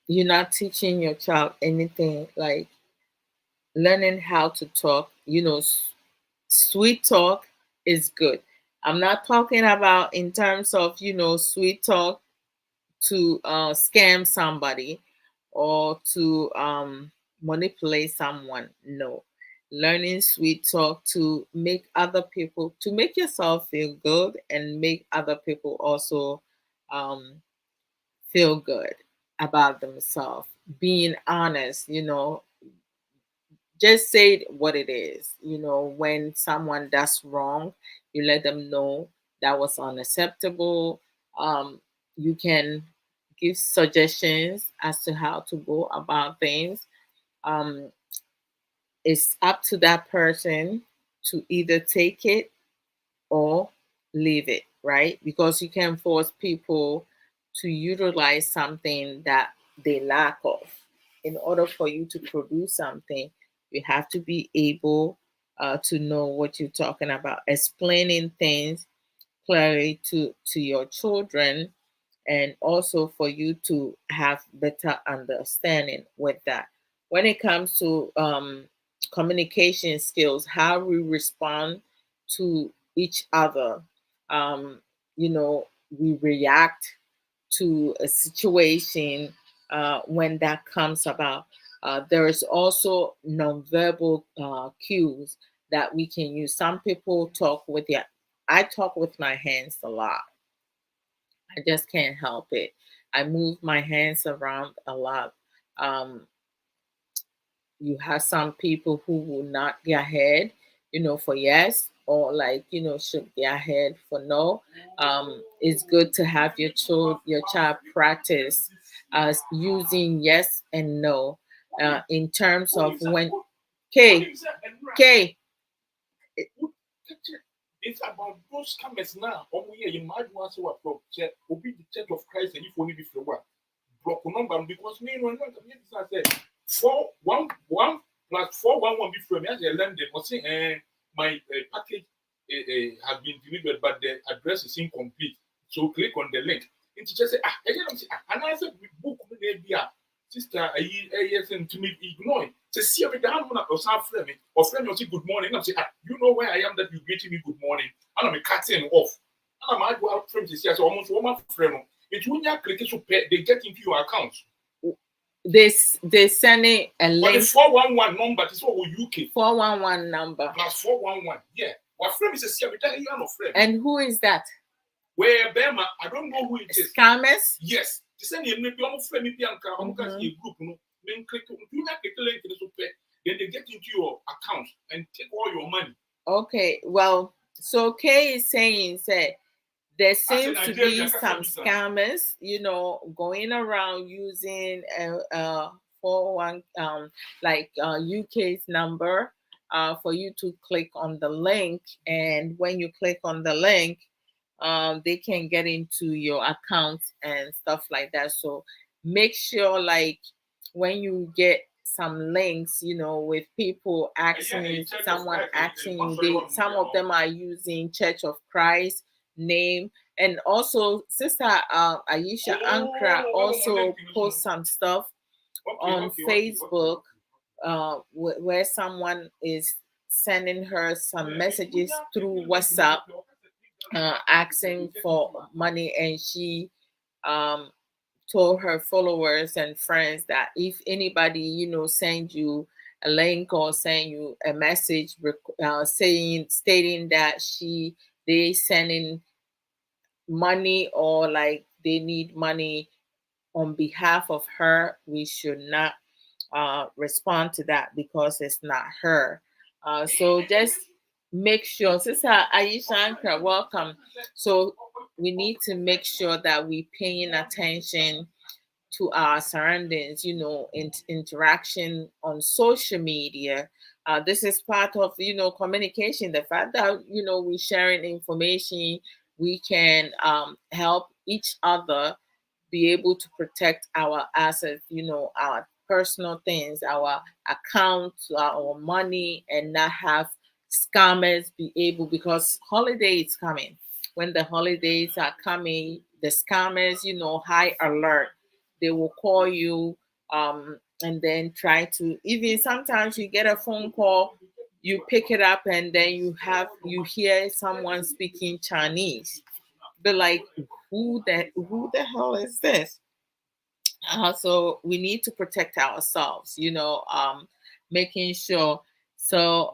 S1: You're not teaching your child anything like learning how to talk. Sweet talk is good. I'm not talking about in terms of, sweet talk to scam somebody or to manipulate someone. No. Learning sweet talk to make to make yourself feel good and make other people also um, feel good about themselves. Being honest, just say what it is. When someone does wrong, you let them know that was unacceptable. You can give suggestions as to how to go about things. Um, it's up to that person to either take it or leave it, right? Because you can force people to utilize something that they lack of. In order for you to produce something, you have to be able to know what you're talking about, explaining things clearly to your children, and also for you to have better understanding with that. When it comes to communication skills, how we respond to each other, um, we react to a situation when that comes about. There is also nonverbal cues that we can use. Some people talk with their I talk with my hands a lot. I just can't help it. I move my hands around a lot. Um, you have some people who will nod their head, for yes, or like, shake their head for no. It's good to have your child practice using yes and no in terms of when. K.
S5: It's about those scammers now. You might want to approach Obi the Church of Christ and if only before block number because me when I said 4 1 1 plus 4 1 1 before me as a landed was saying my package has been delivered but the address is incomplete. So click on the link. And teacher say I didn't say and I said book maybe sister yes and to me ignore it. Say see every time or some friend or friend will say good morning. I'm say you know where I am that you greeting me good morning and I'm cutting off. I'm a mad friend is here, so almost one friend. It's when you click so they get into your account.
S1: They sending a
S5: But the
S1: link
S5: 411 number is what UK.
S1: 411 number.
S5: Plus 411. Yeah. What friend is a CR? You are no friend.
S1: And who is that?
S5: Where Bema, I don't know who it is.
S1: Scammers?
S5: Yes. They send you maybe almost friend maybe a group, you know. Then click do not click the link to the pay. Then they get into your account and take all your money.
S1: Okay, well, so Kay is saying that there seems to be some scammers, you know, going around using 41 like UK's number for you to click on the link, and when you click on the link, they can get into your account and stuff like that. So make sure, like, when you get some links, you know, with people asking, someone asking you, some of them are using Church of Christ name, and also Sister Aisha Ankra also post some stuff on Facebook where someone is sending her some messages through WhatsApp asking for money, and she um, told her followers and friends that if anybody, you know, send you a link or send you a message stating that they sending money or like they need money on behalf of her, we should not respond to that because it's not her. So just make sure, Sister Aisha Ankra, welcome. So we need to make sure that we paying attention to our surroundings, you know, interaction on social media. This is part of, you know, communication. The fact that, you know, we sharing information, we can help each other be able to protect our assets, you know, our personal things, our accounts, our money, and not have scammers be able, because holiday is coming. When the holidays are coming, the scammers, you know, high alert. They will call you and then try to, even sometimes you get a phone call, you pick it up, and then you hear someone speaking Chinese. But like, who the hell is this? So we need to protect ourselves, you know, making sure. So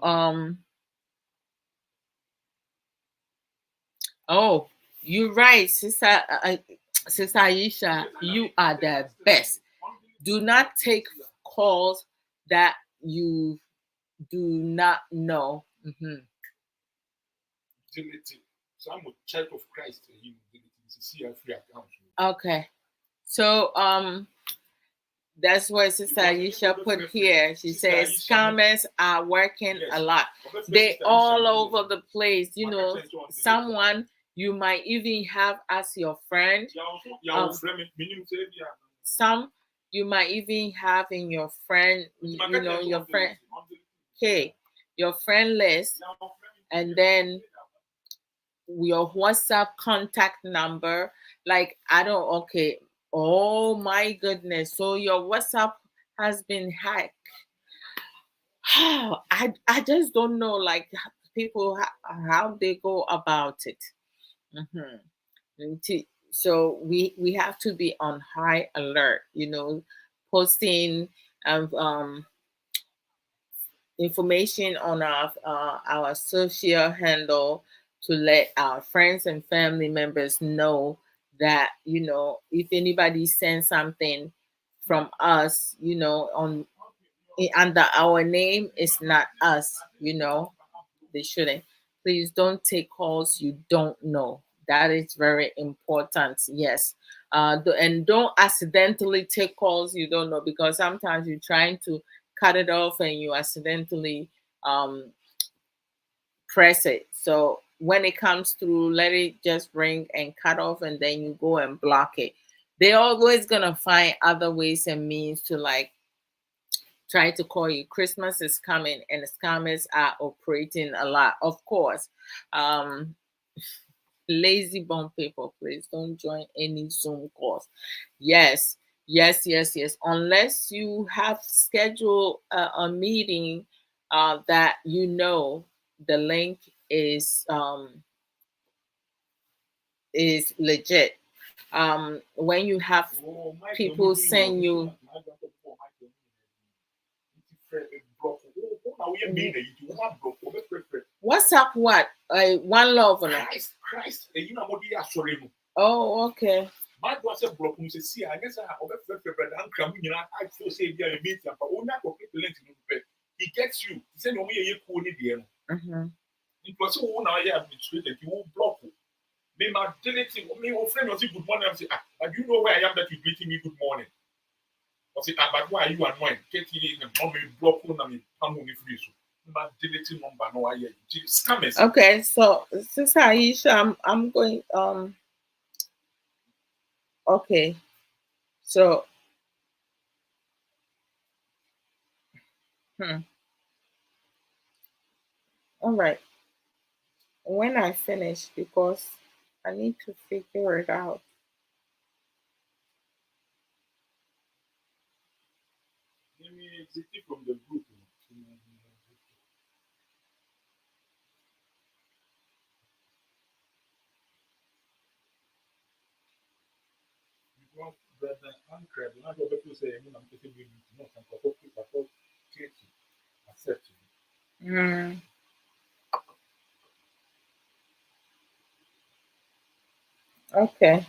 S1: oh, you're right, Sister Aisha, you are the best. Do not take calls that you do not know.
S5: So I'm a Church of Christ. You see a free account.
S1: Okay, so that's what Sister Aisha put here. She says scammers are working a lot. They all over the place. You know, someone you might even have as your friend. Some you might even have in your friend, you know, your friend. Okay, your friend list, and then your WhatsApp contact number. Like, I don't, okay. Oh my goodness. So your WhatsApp has been hacked. I just don't know, like, people, how they go about it. So we have to be on high alert, you know, posting information on our social handle to let our friends and family members know that, you know, if anybody sends something from us, you know, under our name, it's not us, you know. They shouldn't. Please don't take calls you don't know. That is very important. Yes. And don't accidentally take calls you don't know, because sometimes you're trying to cut it off and you accidentally press it. So when it comes through, let it just ring and cut off, and then you go and block it. They're always gonna find other ways and means to, like, try to call you. Christmas is coming and scammers are operating a lot. Of course, lazy bum people, please don't join any Zoom calls. Yes, yes. Unless you have scheduled a meeting that you know the link is is legit. When you have
S5: Oh, Michael,
S1: people send you, WhatsApp what? One love on it.
S5: Christ, you know what they are sorry.
S1: Oh, okay.
S5: But was a block who says, see, I guess I have a friend and come in. I feel say, dear, a meeting, but we're not going to he gets you. He said, no, you're cool, dear. It was so now I have been treated, you won't block. Me, my deleting me, old friend was good morning. I say, but you know where I am that you're greeting me good morning. I say, but why are you annoying? Get it in and me block on me, I'm only free. But deleting number, no, I hear you. Scammers.
S1: Okay, so Sister Aisha, I'm going, okay, so, all right. When I finish, because I need to figure it out.
S5: Let me exit from the group. Because the anchor, not what people say, I'm getting you to know some people accept you.
S1: Mm, okay.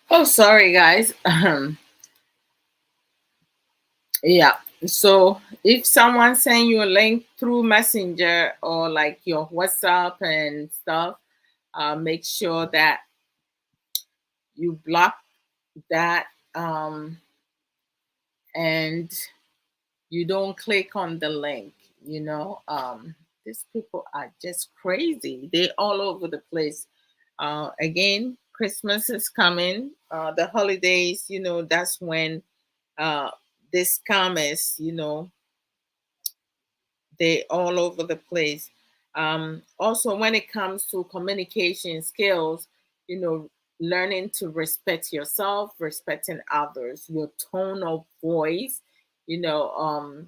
S1: Oh, sorry, guys. Yeah. So if someone send you a link through Messenger or like your WhatsApp and stuff, make sure that you block that, and you don't click on the link. You know, these people are just crazy. They all over the place. Again, Christmas is coming. The holidays, you know, that's when uh, this scammers, you know, they all over the place. Also, when it comes to communication skills, you know, learning to respect yourself, respecting others, your tone of voice, you know,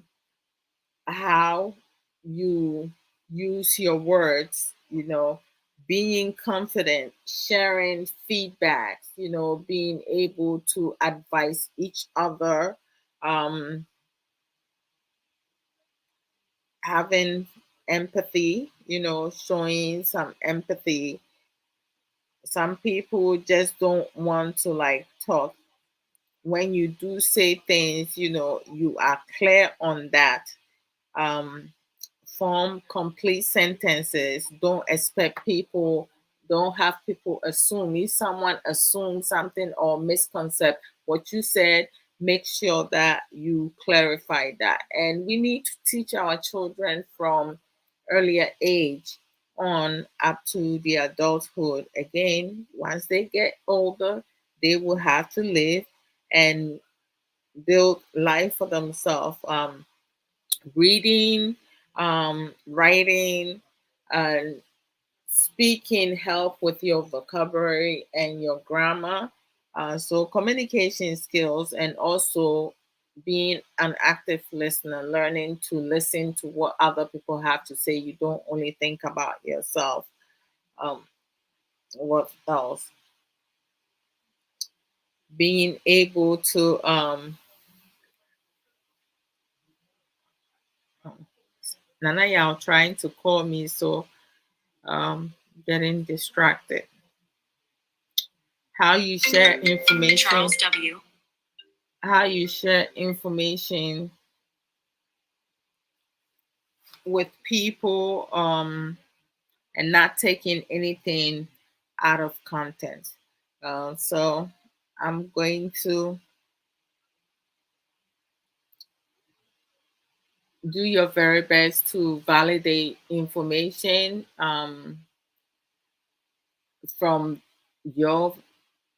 S1: how you use your words, you know, being confident, sharing feedbacks, you know, being able to advise each other, um, having empathy, you know, showing some empathy. Some people just don't want to like talk. When you do say things, you know, you are clear on that. Um, Form complete sentences. Don't expect people, don't have people assume. If someone assumes something or misconcept what you said, make sure that you clarify that. And we need to teach our children from earlier age on up to the adulthood. Again, once they get older, they will have to live and build life for themselves. Reading, writing, and speaking help with your vocabulary and your grammar. So communication skills, and also being an active listener, learning to listen to what other people have to say. You don't only think about yourself. Um, what else? Being able to Nana Yao trying to call me, so getting distracted. How you share information, Charles W. How you share information with people, and not taking anything out of content. So I'm going to do your very best to validate information, from your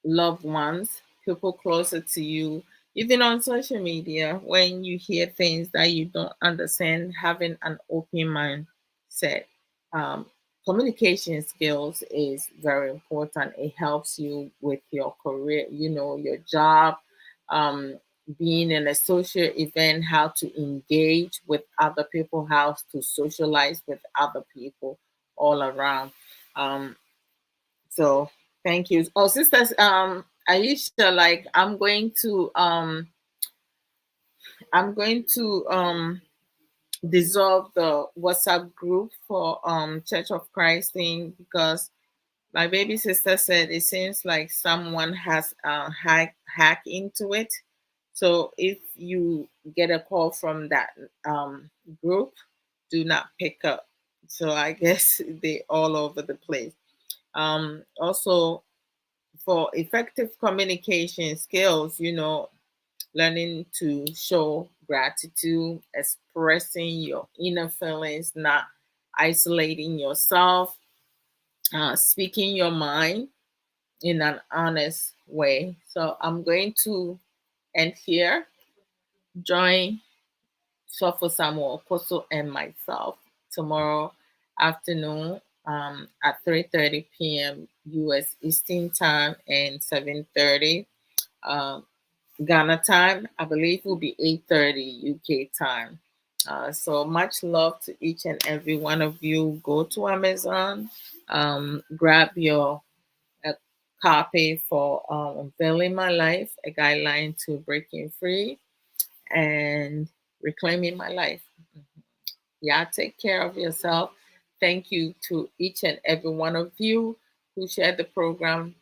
S1: loved ones, people closer to you, even on social media. When you hear things that you don't understand, having an open mindset. Um, Communication skills is very important. It helps you with your career, you know, your job, um, being in a social event, how to engage with other people, how to socialize with other people all around. Um, so Thank you. Oh, sisters, Aisha, like I'm going to dissolve the WhatsApp group for Church of Christ thing, because my baby sister said it seems like someone has hack into it. So if you get a call from that group, do not pick up. So I guess they all over the place. Also, for effective communication skills, learning to show gratitude, expressing your inner feelings, not isolating yourself, speaking your mind in an honest way. So I'm going to end here. Join Suffer Samuel Koso and myself tomorrow afternoon at 3:30 p.m. U.S. Eastern Time and 7:30 um, Ghana time. I believe will be 8:30 UK time. So much love to each and every one of you. Go to Amazon, grab your a copy for Unveiling My Life, a guideline to breaking free and reclaiming my life. Yeah, take care of yourself. Thank you to each and every one of you who shared the program,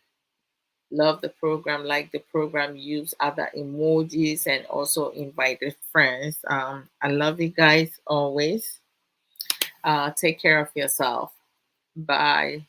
S1: love the program, like the program, use other emojis, and also invited friends. I love you guys always. Take care of yourself. Bye.